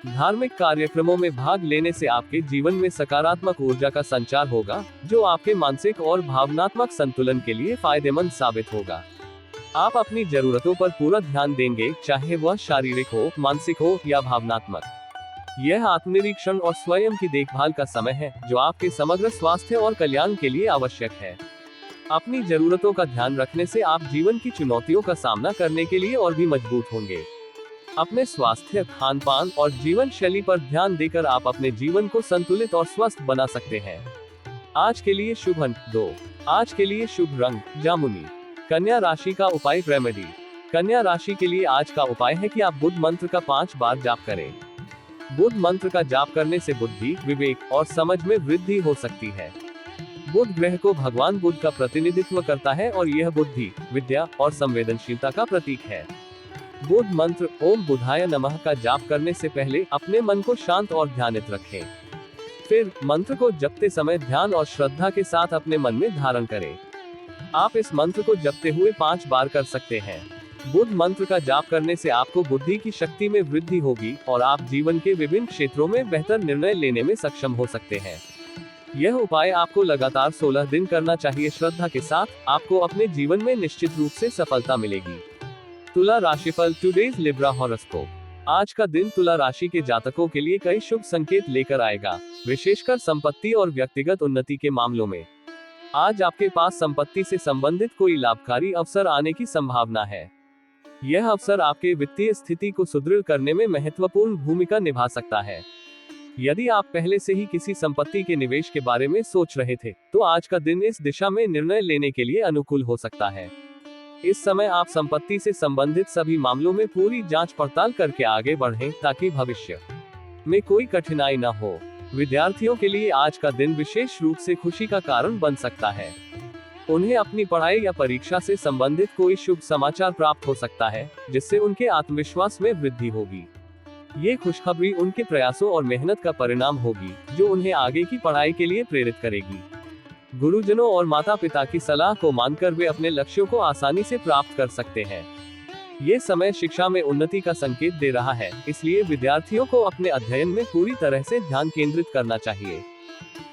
धार्मिक कार्यक्रमों में भाग लेने से आपके जीवन में सकारात्मक ऊर्जा का संचार होगा, जो आपके मानसिक और भावनात्मक संतुलन के लिए फायदेमंद साबित होगा। आप अपनी जरूरतों पर पूरा ध्यान देंगे, चाहे वह शारीरिक हो, मानसिक हो या भावनात्मक। यह आत्मनिरीक्षण और स्वयं की देखभाल का समय है, जो आपके समग्र स्वास्थ्य और कल्याण के लिए आवश्यक है। अपनी जरूरतों का ध्यान रखने से आप जीवन की चुनौतियों का सामना करने के लिए और भी मजबूत होंगे। अपने स्वास्थ्य, खान पान और जीवन शैली पर ध्यान देकर आप अपने जीवन को संतुलित और स्वस्थ बना सकते हैं। आज के लिए शुभ अंक 2। आज के लिए शुभ रंग जामुनी। कन्या राशि का उपाय रेमेडी। कन्या राशि के लिए आज का उपाय है कि आप बुध मंत्र का 5 बार जाप करें। बुध मंत्र का जाप करने से बुद्धि, विवेक और समझ में वृद्धि हो सकती है। बुध ग्रह को भगवान बुध का प्रतिनिधित्व करता है और यह बुद्धि, विद्या और संवेदनशीलता का प्रतीक है। बुध मंत्र ओम बुधाय नमः का जाप करने से पहले अपने मन को शांत और ध्यानित रखें। फिर मंत्र को जपते समय ध्यान और श्रद्धा के साथ अपने मन में धारण करें। आप इस मंत्र को जपते हुए 5 बार कर सकते हैं। बुध मंत्र का जाप करने से आपको बुद्धि की शक्ति में वृद्धि होगी और आप जीवन के विभिन्न क्षेत्रों में बेहतर निर्णय लेने में सक्षम हो सकते हैं। यह उपाय आपको लगातार 16 दिन करना चाहिए। श्रद्धा के साथ आपको अपने जीवन में निश्चित रूप से सफलता मिलेगी। तुला राशिफल टुडेज लिब्रा हॉरोस्कोप। आज का दिन तुला राशि के जातकों के लिए कई शुभ संकेत लेकर आएगा, विशेषकर संपत्ति और व्यक्तिगत उन्नति के मामलों में। आज आपके पास संपत्ति से संबंधित कोई लाभकारी अवसर आने की संभावना है। यह अवसर आपके वित्तीय स्थिति को सुदृढ़ करने में महत्वपूर्ण भूमिका निभा सकता है। यदि आप पहले से ही किसी संपत्ति के निवेश के बारे में सोच रहे थे, तो आज का दिन इस दिशा में निर्णय लेने के लिए अनुकूल हो सकता है। इस समय आप संपत्ति से संबंधित सभी मामलों में पूरी जांच पड़ताल करके आगे बढ़ें, ताकि भविष्य में कोई कठिनाई न हो। विद्यार्थियों के लिए आज का दिन विशेष रूप से खुशी का कारण बन सकता है। उन्हें अपनी पढ़ाई या परीक्षा से संबंधित कोई शुभ समाचार प्राप्त हो सकता है, जिससे उनके आत्मविश्वास में वृद्धि होगी। ये खुशखबरी उनके प्रयासों और मेहनत का परिणाम होगी, जो उन्हें आगे की पढ़ाई के लिए प्रेरित करेगी। गुरुजनों और माता पिता की सलाह को मानकर वे अपने लक्ष्यों को आसानी से प्राप्त कर सकते हैं। ये समय शिक्षा में उन्नति का संकेत दे रहा है, इसलिए विद्यार्थियों को अपने अध्ययन में पूरी तरह से ध्यान केंद्रित करना चाहिए।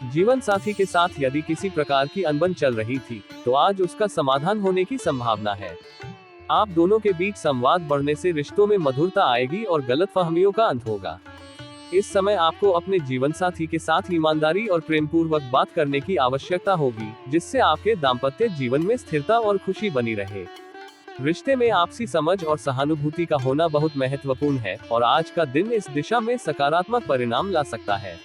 जीवन साथी के साथ यदि किसी प्रकार की अनबन चल रही थी, तो आज उसका समाधान होने की संभावना है। आप दोनों के बीच संवाद बढ़ने से रिश्तों में मधुरता आएगी और गलतफहमियों का अंत होगा। इस समय आपको अपने जीवन साथी के साथ ईमानदारी और प्रेमपूर्वक बात करने की आवश्यकता होगी, जिससे आपके दाम्पत्य जीवन में स्थिरता और खुशी बनी रहे। रिश्ते में आपसी समझ और सहानुभूति का होना बहुत महत्वपूर्ण है और आज का दिन इस दिशा में सकारात्मक परिणाम ला सकता है।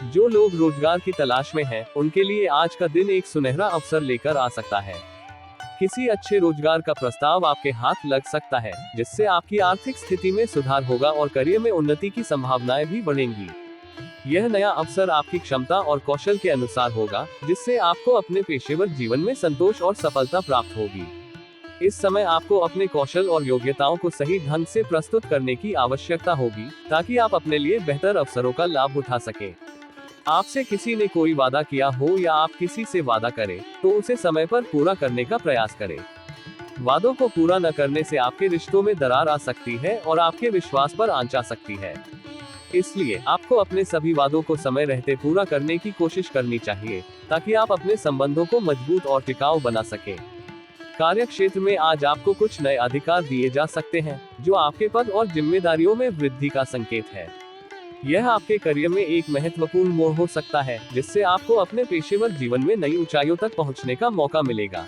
जो लोग रोजगार की तलाश में हैं, उनके लिए आज का दिन एक सुनहरा अवसर लेकर आ सकता है। किसी अच्छे रोजगार का प्रस्ताव आपके हाथ लग सकता है, जिससे आपकी आर्थिक स्थिति में सुधार होगा और करियर में उन्नति की संभावनाएं भी बढ़ेंगी। यह नया अवसर आपकी क्षमता और कौशल के अनुसार होगा, जिससे आपको अपने पेशेवर जीवन में संतोष और सफलता प्राप्त होगी। इस समय आपको अपने कौशल और योग्यताओं को सही ढंग से प्रस्तुत करने की आवश्यकता होगी, ताकि आप अपने लिए बेहतर अवसरों का लाभ उठा सकें। आपसे किसी ने कोई वादा किया हो या आप किसी से वादा करें, तो उसे समय पर पूरा करने का प्रयास करें। वादों को पूरा न करने से आपके रिश्तों में दरार आ सकती है और आपके विश्वास पर आंच आ सकती है। इसलिए आपको अपने सभी वादों को समय रहते पूरा करने की कोशिश करनी चाहिए, ताकि आप अपने संबंधों को मजबूत और टिकाऊ बना सकें। कार्य क्षेत्र में आज आपको कुछ नए अधिकार दिए जा सकते हैं, जो आपके पद और जिम्मेदारियों में वृद्धि का संकेत है। यह आपके करियर में एक महत्वपूर्ण मोड़ हो सकता है, जिससे आपको अपने पेशेवर जीवन में नई ऊंचाइयों तक पहुंचने का मौका मिलेगा।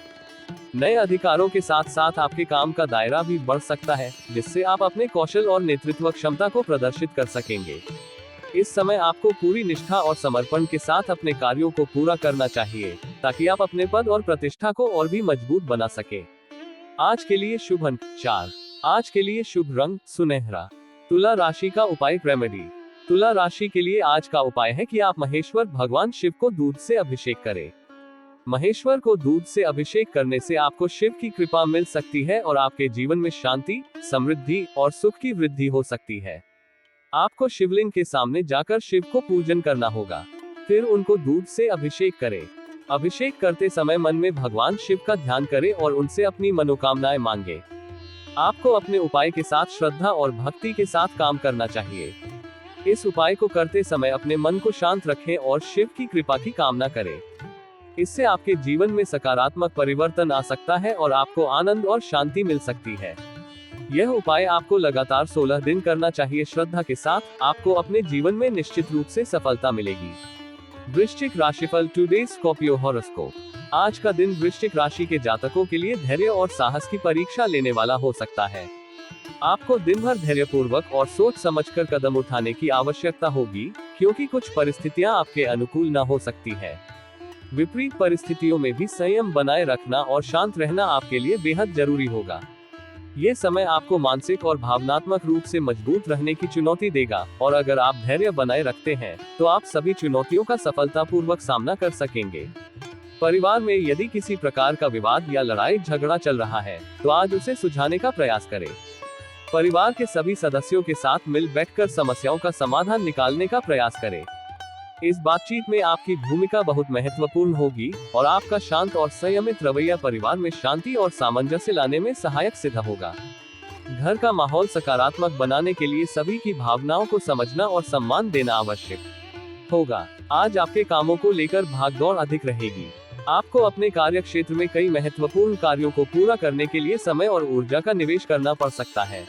नए अधिकारों के साथ साथ आपके काम का दायरा भी बढ़ सकता है, जिससे आप अपने कौशल और नेतृत्व क्षमता को प्रदर्शित कर सकेंगे। इस समय आपको पूरी निष्ठा और समर्पण के साथ अपने कार्यों को पूरा करना चाहिए, ताकि आप अपने पद और प्रतिष्ठा को और भी मजबूत बना सके। आज के लिए शुभ अंक 4। आज के लिए शुभ रंग सुनहरा। तुला राशि का उपाय रेमेडी। तुला राशि के लिए आज का उपाय है कि आप महेश्वर भगवान शिव को दूध से अभिषेक करें। महेश्वर को दूध से अभिषेक करने से आपको शिव की कृपा मिल सकती है और आपके जीवन में शांति, समृद्धि और सुख की वृद्धि हो सकती है। आपको शिवलिंग के सामने जाकर शिव को पूजन करना होगा, फिर उनको दूध से अभिषेक करें। अभिषेक करते समय मन में भगवान शिव का ध्यान करें और उनसे अपनी मनोकामनाएं मांगे। आपको अपने उपाय के साथ श्रद्धा और भक्ति के साथ काम करना चाहिए। इस उपाय को करते समय अपने मन को शांत रखें और शिव की कृपा की कामना करें। इससे आपके जीवन में सकारात्मक परिवर्तन आ सकता है और आपको आनंद और शांति मिल सकती है। यह उपाय आपको लगातार 16 दिन करना चाहिए। श्रद्धा के साथ आपको अपने जीवन में निश्चित रूप से सफलता मिलेगी। वृश्चिक राशिफल टुडे स्कॉर्पियो हॉरोस्कोप। आज का दिन वृश्चिक राशि के जातकों के लिए धैर्य और साहस की परीक्षा लेने वाला हो सकता है। आपको दिन भर धैर्यपूर्वक और सोच समझकर कदम उठाने की आवश्यकता होगी, क्योंकि कुछ परिस्थितियां आपके अनुकूल न हो सकती है। विपरीत परिस्थितियों में भी संयम बनाए रखना और शांत रहना आपके लिए बेहद जरूरी होगा। ये समय आपको मानसिक और भावनात्मक रूप से मजबूत रहने की चुनौती देगा, और अगर आप धैर्य बनाए रखते हैं तो आप सभी चुनौतियों का सफलतापूर्वक सामना कर सकेंगे। परिवार में यदि किसी प्रकार का विवाद या लड़ाई झगड़ा चल रहा है तो आज उसे सुलझाने का प्रयास करें। परिवार के सभी सदस्यों के साथ मिल बैठकर समस्याओं का समाधान निकालने का प्रयास करें। इस बातचीत में आपकी भूमिका बहुत महत्वपूर्ण होगी और आपका शांत और संयमित रवैया परिवार में शांति और सामंजस्य लाने में सहायक सिद्ध होगा। घर का माहौल सकारात्मक बनाने के लिए सभी की भावनाओं को समझना और सम्मान देना आवश्यक होगा। आज आपके कामों को लेकर भागदौड़ अधिक रहेगी। आपको अपने कार्य क्षेत्र में कई महत्वपूर्ण कार्यों को पूरा करने के लिए समय और ऊर्जा का निवेश करना पड़ सकता है।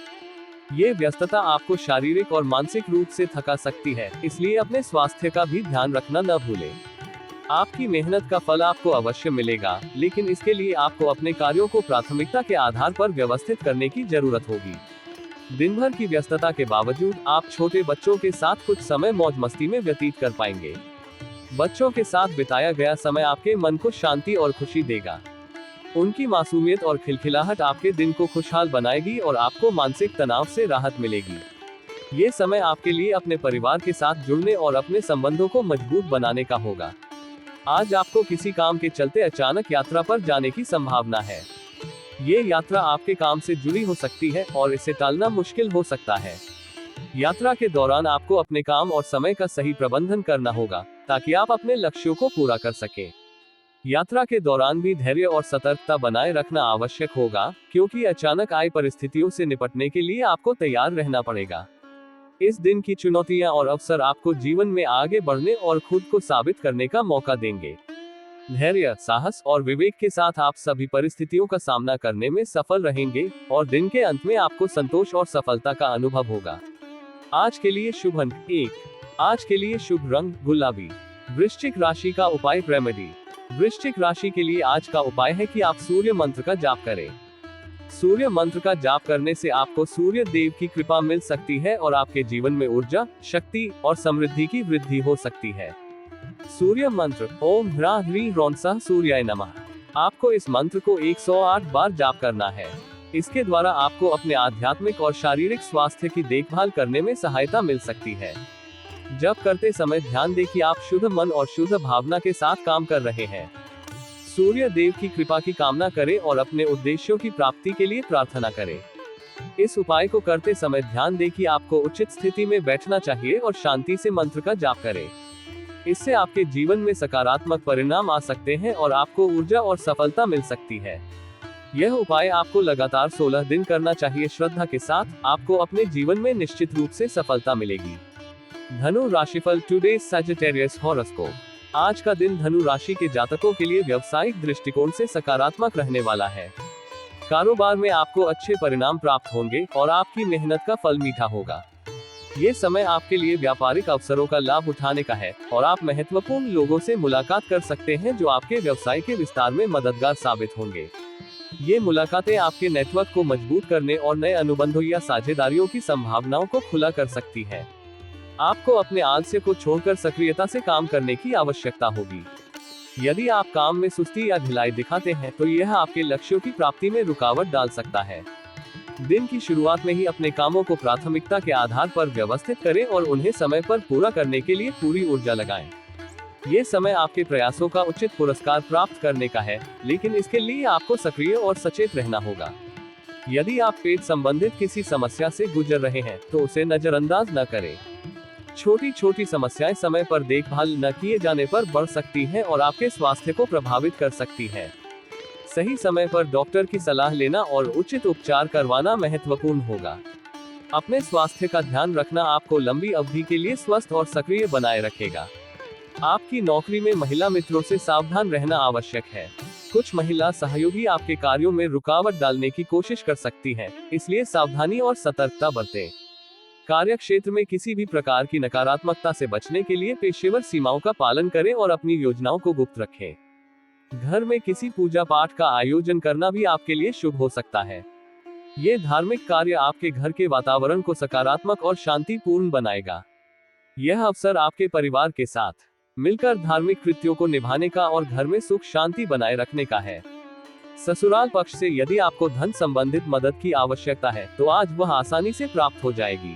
ये व्यस्तता आपको शारीरिक और मानसिक रूप से थका सकती है, इसलिए अपने स्वास्थ्य का भी ध्यान रखना न भूलें। आपकी मेहनत का फल आपको अवश्य मिलेगा, लेकिन इसके लिए आपको अपने कार्यों को प्राथमिकता के आधार पर व्यवस्थित करने की जरूरत होगी। दिन भर की व्यस्तता के बावजूद आप छोटे बच्चों के साथ कुछ समय मौज मस्ती में व्यतीत कर पाएंगे। बच्चों के साथ बिताया गया समय आपके मन को शांति और खुशी देगा। उनकी मासूमियत और खिलखिलाहट आपके दिन को खुशहाल बनाएगी और आपको मानसिक तनाव से राहत मिलेगी। ये समय आपके लिए अपने परिवार के साथ जुड़ने और अपने संबंधों को मजबूत बनाने का होगा। आज आपको किसी काम के चलते अचानक यात्रा पर जाने की संभावना है। ये यात्रा आपके काम से जुड़ी हो सकती है और इसे टालना मुश्किल हो सकता है। यात्रा के दौरान आपको अपने काम और समय का सही प्रबंधन करना होगा, ताकि आप अपने लक्ष्यों को पूरा कर सकें। यात्रा के दौरान भी धैर्य और सतर्कता बनाए रखना आवश्यक होगा, क्योंकि अचानक आई परिस्थितियों से निपटने के लिए आपको तैयार रहना पड़ेगा। इस दिन की चुनौतियां और अवसर आपको जीवन में आगे बढ़ने और खुद को साबित करने का मौका देंगे। धैर्य, साहस और विवेक के साथ आप सभी परिस्थितियों का सामना करने में सफल रहेंगे और दिन के अंत में आपको संतोष और सफलता का अनुभव होगा। आज के लिए शुभ अंक 1। आज के लिए शुभ रंग गुलाबी। वृश्चिक राशि का उपाय रेमेडी। वृश्चिक राशि के लिए आज का उपाय है कि आप सूर्य मंत्र का जाप करें। सूर्य मंत्र का जाप करने से आपको सूर्य देव की कृपा मिल सकती है और आपके जीवन में ऊर्जा, शक्ति और समृद्धि की वृद्धि हो सकती है। सूर्य मंत्र ओम ह्रां ह्रीं ह्रौं सः सूर्याय नमः। आपको इस मंत्र को 108 बार जाप करना है। इसके द्वारा आपको अपने आध्यात्मिक और शारीरिक स्वास्थ्य की देखभाल करने में सहायता मिल सकती है। जप करते समय ध्यान दें कि आप शुद्ध मन और शुद्ध भावना के साथ काम कर रहे हैं। सूर्य देव की कृपा की कामना करें और अपने उद्देश्यों की प्राप्ति के लिए प्रार्थना करें। इस उपाय को करते समय ध्यान दें कि आपको उचित स्थिति में बैठना चाहिए और शांति से मंत्र का जाप करें। इससे आपके जीवन में सकारात्मक परिणाम आ सकते हैं और आपको ऊर्जा और सफलता मिल सकती है। यह उपाय आपको लगातार 16 दिन करना चाहिए। श्रद्धा के साथ आपको अपने जीवन में निश्चित रूप से सफलता मिलेगी। धनु राशिफल टुडे सजिटेरियस हॉरोस्कोप। आज का दिन धनु राशि के जातकों के लिए व्यावसायिक दृष्टिकोण से सकारात्मक रहने वाला है। कारोबार में आपको अच्छे परिणाम प्राप्त होंगे और आपकी मेहनत का फल मीठा होगा। ये समय आपके लिए व्यापारिक अवसरों का लाभ उठाने का है और आप महत्वपूर्ण लोगों से मुलाकात कर सकते हैं, जो आपके व्यवसाय के विस्तार में मददगार साबित होंगे। ये मुलाकातें आपके नेटवर्क को मजबूत करने और नए अनुबंधों या साझेदारियों की संभावनाओं को खुला कर सकती है। आपको अपने आलस्य को छोड़कर सक्रियता से काम करने की आवश्यकता होगी। यदि आप काम में सुस्ती या ढिलाई दिखाते हैं तो यह आपके लक्ष्यों की प्राप्ति में रुकावट डाल सकता है। दिन की शुरुआत में ही अपने कामों को प्राथमिकता के आधार पर व्यवस्थित करें और उन्हें समय पर पूरा करने के लिए पूरी ऊर्जा लगाएं। ये समय आपके प्रयासों का उचित पुरस्कार प्राप्त करने का है, लेकिन इसके लिए आपको सक्रिय और सचेत रहना होगा। यदि आप पेट संबंधित किसी समस्या से गुजर रहे हैं तो उसे नजरअंदाज न करें। छोटी छोटी समस्याएं समय पर देखभाल न किए जाने पर बढ़ सकती हैं और आपके स्वास्थ्य को प्रभावित कर सकती है। सही समय पर डॉक्टर की सलाह लेना और उचित उपचार करवाना महत्वपूर्ण होगा। अपने स्वास्थ्य का ध्यान रखना आपको लंबी अवधि के लिए स्वस्थ और सक्रिय बनाए रखेगा। आपकी नौकरी में महिला मित्रों से सावधान रहना आवश्यक है। कुछ महिला सहयोगी आपके कार्यों में रुकावट डालने की कोशिश कर सकती हैं, इसलिए सावधानी और सतर्कता बरतें। कार्य क्षेत्र में किसी भी प्रकार की नकारात्मकता से बचने के लिए पेशेवर सीमाओं का पालन करें और अपनी योजनाओं को गुप्त रखें। घर में किसी पूजा पाठ का आयोजन करना भी आपके लिए शुभ हो सकता है। ये धार्मिक कार्य आपके घर के वातावरण को सकारात्मक और शांतिपूर्ण बनाएगा। यह अवसर आपके परिवार के साथ मिलकर धार्मिक कृत्यों को निभाने का और घर में सुख शांति बनाए रखने का है। ससुराल पक्ष से यदि आपको धन संबंधित मदद की आवश्यकता है तो आज वह आसानी से प्राप्त हो जाएगी।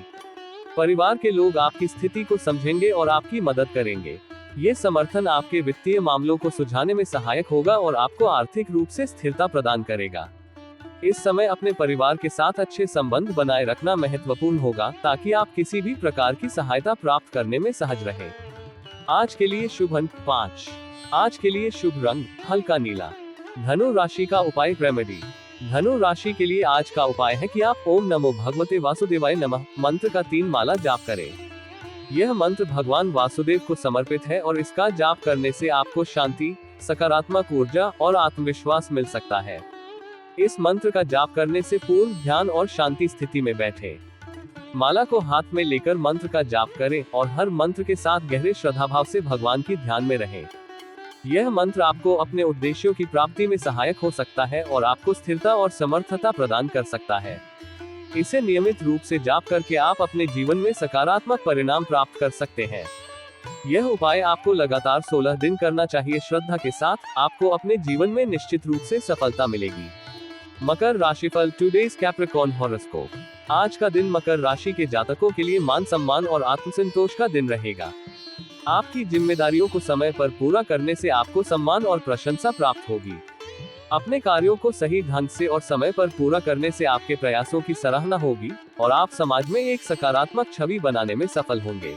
परिवार के लोग आपकी स्थिति को समझेंगे और आपकी मदद करेंगे। ये समर्थन आपके वित्तीय मामलों को सुलझाने में सहायक होगा और आपको आर्थिक रूप से स्थिरता प्रदान करेगा। इस समय अपने परिवार के साथ अच्छे संबंध बनाए रखना महत्वपूर्ण होगा ताकि आप किसी भी प्रकार की सहायता प्राप्त करने में सहज रहें। आज के लिए शुभ अंक 5। आज के लिए शुभ रंग हल्का नीला। धनु राशि का उपाय रेमेडी। धनु राशि के लिए आज का उपाय है कि आप ओम नमो भगवते वासुदेवाय नमः मंत्र का 3 माला जाप करें। यह मंत्र भगवान वासुदेव को समर्पित है और इसका जाप करने से आपको शांति, सकारात्मक ऊर्जा और आत्मविश्वास मिल सकता है। इस मंत्र का जाप करने से पूर्ण ध्यान और शांति स्थिति में बैठे। माला को हाथ में लेकर मंत्र का जाप करें और हर मंत्र के साथ गहरे श्रद्धाभाव से भगवान की ध्यान में रहें। यह मंत्र आपको अपने उद्देश्यों की प्राप्ति में सहायक हो सकता है और आपको स्थिरता और समर्थता प्रदान कर सकता है। इसे नियमित रूप से जाप करके आप अपने जीवन में सकारात्मक परिणाम प्राप्त कर सकते हैं। यह उपाय आपको लगातार 16 दिन करना चाहिए। श्रद्धा के साथ आपको अपने जीवन में निश्चित रूप से सफलता मिलेगी। मकर राशिफल टुडेज कैप्रिकॉर्न हॉरोस्कोप। आज का दिन मकर राशि के जातकों के लिए मान सम्मान और आत्मसंतोष का दिन रहेगा। आपकी जिम्मेदारियों को समय पर पूरा करने से आपको सम्मान और प्रशंसा प्राप्त होगी। अपने कार्यों को सही ढंग से और समय पर पूरा करने से आपके प्रयासों की सराहना होगी और आप समाज में एक सकारात्मक छवि बनाने में सफल होंगे।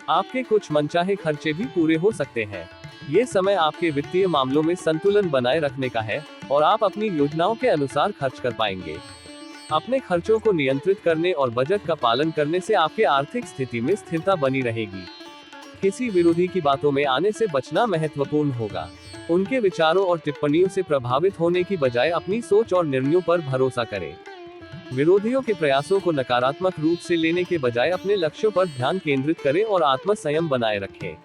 आपके कुछ मनचाहे खर्चे भी पूरे हो सकते हैं। ये समय आपके वित्तीय मामलों में संतुलन बनाए रखने का है और आप अपनी योजनाओं के अनुसार खर्च कर पाएंगे। अपने खर्चों को नियंत्रित करने और बजट का पालन करने से आपके आर्थिक स्थिति में स्थिरता बनी रहेगी। किसी विरोधी की बातों में आने से बचना महत्वपूर्ण होगा। उनके विचारों और टिप्पणियों से प्रभावित होने की बजाय अपनी सोच और निर्णयों पर भरोसा करें। विरोधियों के प्रयासों को नकारात्मक रूप से लेने के बजाय अपने लक्ष्यों पर ध्यान केंद्रित करें और आत्मसंयम बनाए रखें।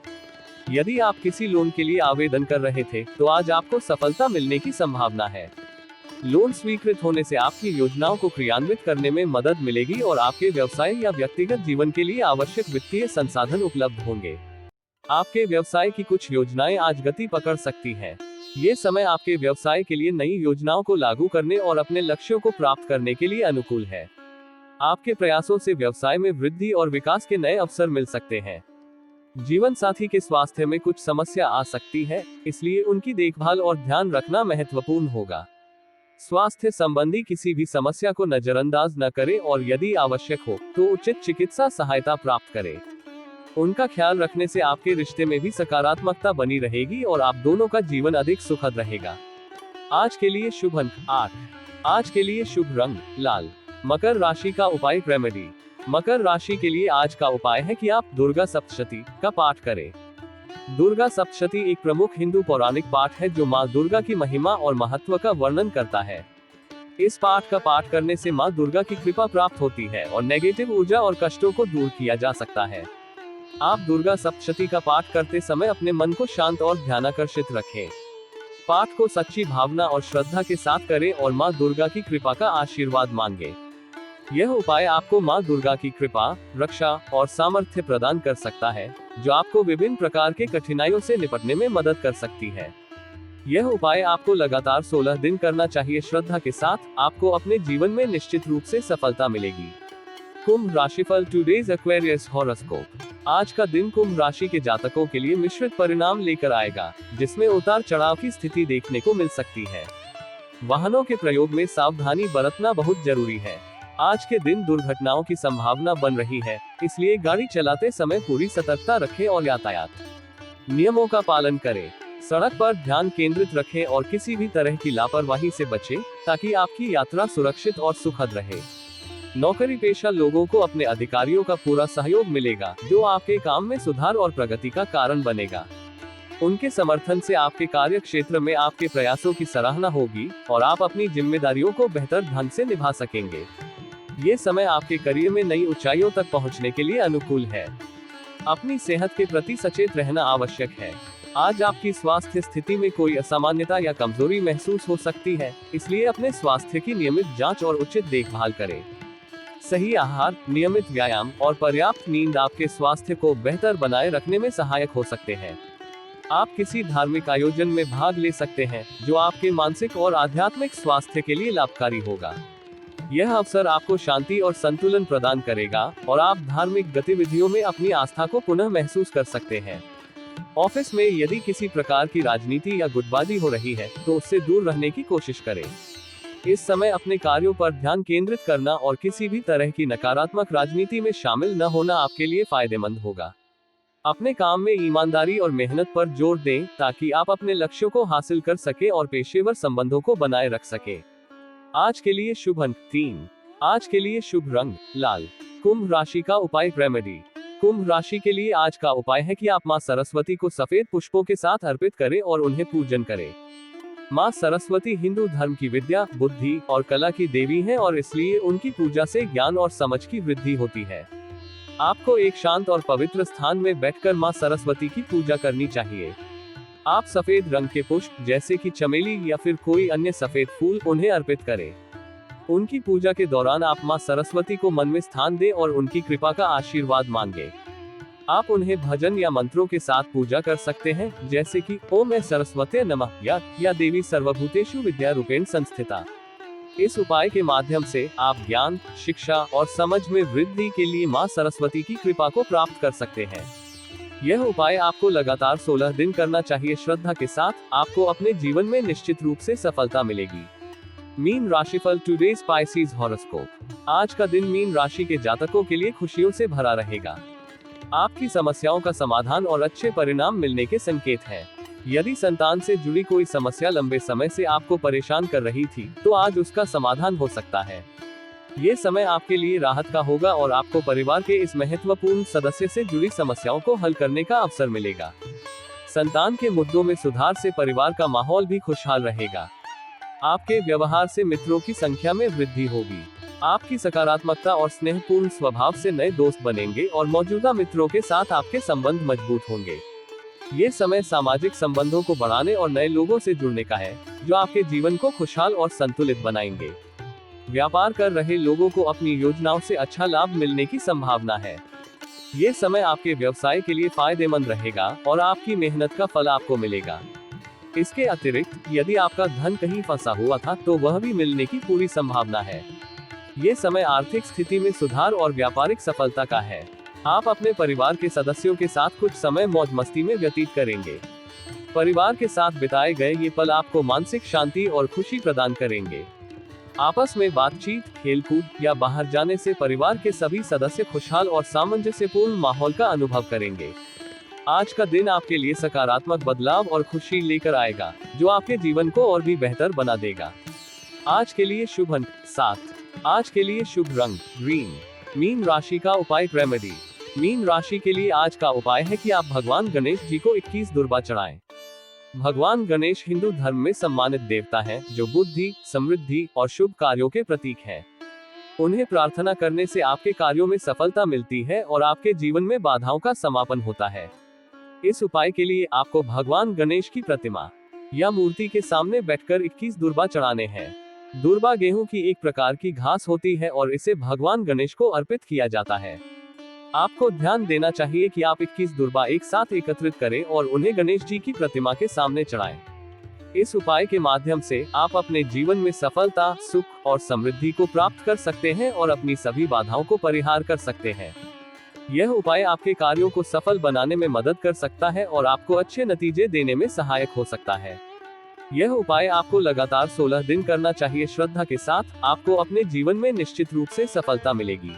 यदि आप किसी लोन के लिए आवेदन कर रहे थे तो आज आपको सफलता मिलने की संभावना है। लोन स्वीकृत होने से आपकी योजनाओं को क्रियान्वित करने में मदद मिलेगी और आपके व्यवसाय या व्यक्तिगत जीवन के लिए आवश्यक वित्तीय संसाधन उपलब्ध होंगे। आपके व्यवसाय की कुछ योजनाएं आज गति पकड़ सकती हैं। ये समय आपके व्यवसाय के लिए नई योजनाओं को लागू करने और अपने लक्ष्यों को प्राप्त करने के लिए अनुकूल है। आपके प्रयासों से व्यवसाय में वृद्धि और विकास के नए अवसर मिल सकते हैं। जीवन साथी के स्वास्थ्य में कुछ समस्या आ सकती है, इसलिए उनकी देखभाल और ध्यान रखना महत्वपूर्ण होगा। स्वास्थ्य संबंधी किसी भी समस्या को नजरअंदाज न करें और यदि आवश्यक हो तो उचित चिकित्सा सहायता प्राप्त करें। उनका ख्याल रखने से आपके रिश्ते में भी सकारात्मकता बनी रहेगी और आप दोनों का जीवन अधिक सुखद रहेगा। आज के लिए शुभ अंक 8। आज के लिए शुभ रंग लाल। मकर राशि का उपाय रेमेडी। मकर राशि के लिए आज का उपाय है कि आप दुर्गा सप्तशती का पाठ करें। दुर्गा सप्तशती एक प्रमुख हिंदू पौराणिक पाठ है जो माँ दुर्गा की महिमा और महत्व का वर्णन करता है। इस पाठ का पाठ करने से माँ दुर्गा की कृपा प्राप्त होती है और नेगेटिव ऊर्जा और कष्टों को दूर किया जा सकता है। आप दुर्गा सप्तशती का पाठ करते समय अपने मन को शांत और ध्यानाकर्षित रखें। पाठ को सच्ची भावना और श्रद्धा के साथ करें और माँ दुर्गा की कृपा का आशीर्वाद मांगे। यह उपाय आपको माँ दुर्गा की कृपा, रक्षा और सामर्थ्य प्रदान कर सकता है, जो आपको विभिन्न प्रकार के कठिनाइयों से निपटने में मदद कर सकती है। यह उपाय आपको लगातार 16 दिन करना चाहिए। श्रद्धा के साथ आपको अपने जीवन में निश्चित रूप से सफलता मिलेगी। कुंभ राशिफल टुडेज एक्वेरियस हॉरोस्कोप। आज का दिन कुंभ राशि के जातकों के लिए मिश्रित परिणाम लेकर आएगा, जिसमें उतार चढ़ाव की स्थिति देखने को मिल सकती है। वाहनों के प्रयोग में सावधानी बरतना बहुत जरूरी है। आज के दिन दुर्घटनाओं की संभावना बन रही है, इसलिए गाड़ी चलाते समय पूरी सतर्कता रखें और यातायात नियमों का पालन करें। सड़क पर ध्यान केंद्रित रखें और किसी भी तरह की लापरवाही से बचें, ताकि आपकी यात्रा सुरक्षित और सुखद रहे। नौकरी पेशा लोगों को अपने अधिकारियों का पूरा सहयोग मिलेगा, जो आपके काम में सुधार और प्रगति का कारण बनेगा। उनके समर्थन से आपके कार्य क्षेत्र में आपके प्रयासों की सराहना होगी और आप अपनी जिम्मेदारियों को बेहतर ढंग से निभा सकेंगे। ये समय आपके करियर में नई ऊंचाइयों तक पहुंचने के लिए अनुकूल है। अपनी सेहत के प्रति सचेत रहना आवश्यक है। आज आपकी स्वास्थ्य स्थिति में कोई असामान्यता या कमजोरी महसूस हो सकती है, इसलिए अपने स्वास्थ्य की नियमित जांच और उचित देखभाल करें। सही आहार, नियमित व्यायाम और पर्याप्त नींद आपके स्वास्थ्य को बेहतर बनाए रखने में सहायक हो सकते हैं। आप किसी धार्मिक आयोजन में भाग ले सकते हैं, जो आपके मानसिक और आध्यात्मिक स्वास्थ्य के लिए लाभकारी होगा। यह अवसर आपको शांति और संतुलन प्रदान करेगा और आप धार्मिक गतिविधियों में अपनी आस्था को पुनः महसूस कर सकते हैं। ऑफिस में यदि किसी प्रकार की राजनीति या गुटबाजी हो रही है, तो उससे दूर रहने की कोशिश करें। इस समय अपने कार्यों पर ध्यान केंद्रित करना और किसी भी तरह की नकारात्मक राजनीति में शामिल न होना आपके लिए फायदेमंद होगा। अपने काम में ईमानदारी और मेहनत पर जोर दें, ताकि आप अपने लक्ष्यों को हासिल कर सके और पेशेवर संबंधों को बनाए रख सके। आज के लिए शुभ अंक 3। आज के लिए शुभ रंग लाल। कुंभ राशि का उपाय रेमेडी। कुंभ राशि के लिए आज का उपाय है कि आप मां सरस्वती को सफेद पुष्पों के साथ अर्पित करें और उन्हें पूजन करें। मां सरस्वती हिंदू धर्म की विद्या, बुद्धि और कला की देवी हैं और इसलिए उनकी पूजा से ज्ञान और समझ की वृद्धि होती है। आपको एक शांत और पवित्र स्थान में बैठकर मां सरस्वती की पूजा करनी चाहिए। आप सफेद रंग के पुष्प जैसे कि चमेली या फिर कोई अन्य सफेद फूल उन्हें अर्पित करें। उनकी पूजा के दौरान आप मां सरस्वती को मन में स्थान दें और उनकी कृपा का आशीर्वाद मांगे। आप उन्हें भजन या मंत्रों के साथ पूजा कर सकते हैं, जैसे कि ओम सरस्वते नमः या देवी सर्वभूतेषु विद्या रूपेण संस्थिता। इस उपाय के माध्यम से आप ज्ञान, शिक्षा और समझ में वृद्धि के लिए मां सरस्वती की कृपा को प्राप्त कर सकते हैं। यह उपाय आपको लगातार 16 दिन करना चाहिए। श्रद्धा के साथ आपको अपने जीवन में निश्चित रूप से सफलता मिलेगी। मीन राशिफल टुडेज स्पाइसीज हॉरोस्कोप। आज का दिन मीन राशि के जातकों के लिए खुशियों से भरा रहेगा। आपकी समस्याओं का समाधान और अच्छे परिणाम मिलने के संकेत हैं। यदि संतान से जुड़ी कोई समस्या लंबे समय से आपको परेशान कर रही थी, तो आज उसका समाधान हो सकता है। ये समय आपके लिए राहत का होगा और आपको परिवार के इस महत्वपूर्ण सदस्य से जुड़ी समस्याओं को हल करने का अवसर मिलेगा। संतान के मुद्दों में सुधार से परिवार का माहौल भी खुशहाल रहेगा। आपके व्यवहार से मित्रों की संख्या में वृद्धि होगी। आपकी सकारात्मकता और स्नेहपूर्ण स्वभाव से नए दोस्त बनेंगे और मौजूदा मित्रों के साथ आपके संबंध मजबूत होंगे। ये समय सामाजिक संबंधों को बढ़ाने और नए लोगों से जुड़ने का है, जो आपके जीवन को खुशहाल और संतुलित बनाएंगे। व्यापार कर रहे लोगों को अपनी योजनाओं से अच्छा लाभ मिलने की संभावना है। ये समय आपके व्यवसाय के लिए फायदेमंद रहेगा और आपकी मेहनत का फल आपको मिलेगा। इसके अतिरिक्त यदि आपका धन कहीं फंसा हुआ था, तो वह भी मिलने की पूरी संभावना है। ये समय आर्थिक स्थिति में सुधार और व्यापारिक सफलता का है। आप अपने परिवार के सदस्यों के साथ कुछ समय मौज मस्ती में व्यतीत करेंगे। परिवार के साथ बिताए गए ये पल आपको मानसिक शांति और खुशी प्रदान करेंगे। आपस में बातचीत, खेलकूद या बाहर जाने से परिवार के सभी सदस्य खुशहाल और सामंजस्यपूर्ण माहौल का अनुभव करेंगे। आज का दिन आपके लिए सकारात्मक बदलाव और खुशी लेकर आएगा, जो आपके जीवन को और भी बेहतर बना देगा। आज के लिए शुभ अंक 7। आज के लिए शुभ रंग ग्रीन। मीन राशि का उपाय रेमेडी। मीन राशि के लिए आज का उपाय है कि आप भगवान गणेश जी को 21 दुर्बा चढ़ाएं। भगवान गणेश हिंदू धर्म में सम्मानित देवता हैं, जो बुद्धि, समृद्धि और शुभ कार्यों के प्रतीक हैं। उन्हें प्रार्थना करने से आपके कार्यों में सफलता मिलती है और आपके जीवन में बाधाओं का समापन होता है। इस उपाय के लिए आपको भगवान गणेश की प्रतिमा या मूर्ति के सामने बैठकर 21 दुर्बा चढ़ाने हैं। दुर्बा गेहूं की एक प्रकार की घास होती है और इसे भगवान गणेश को अर्पित किया जाता है। आपको ध्यान देना चाहिए कि आप 21 दुर्बा एक साथ एकत्रित करें और उन्हें गणेश जी की प्रतिमा के सामने चढ़ाएं। इस उपाय के माध्यम से आप अपने जीवन में सफलता, सुख और समृद्धि को प्राप्त कर सकते हैं और अपनी सभी बाधाओं को परिहार कर सकते हैं। यह उपाय आपके कार्यों को सफल बनाने में मदद कर सकता है और आपको अच्छे नतीजे देने में सहायक हो सकता है। यह उपाय आपको लगातार 16 दिन करना चाहिए। श्रद्धा के साथ आपको अपने जीवन में निश्चित रूप से सफलता मिलेगी।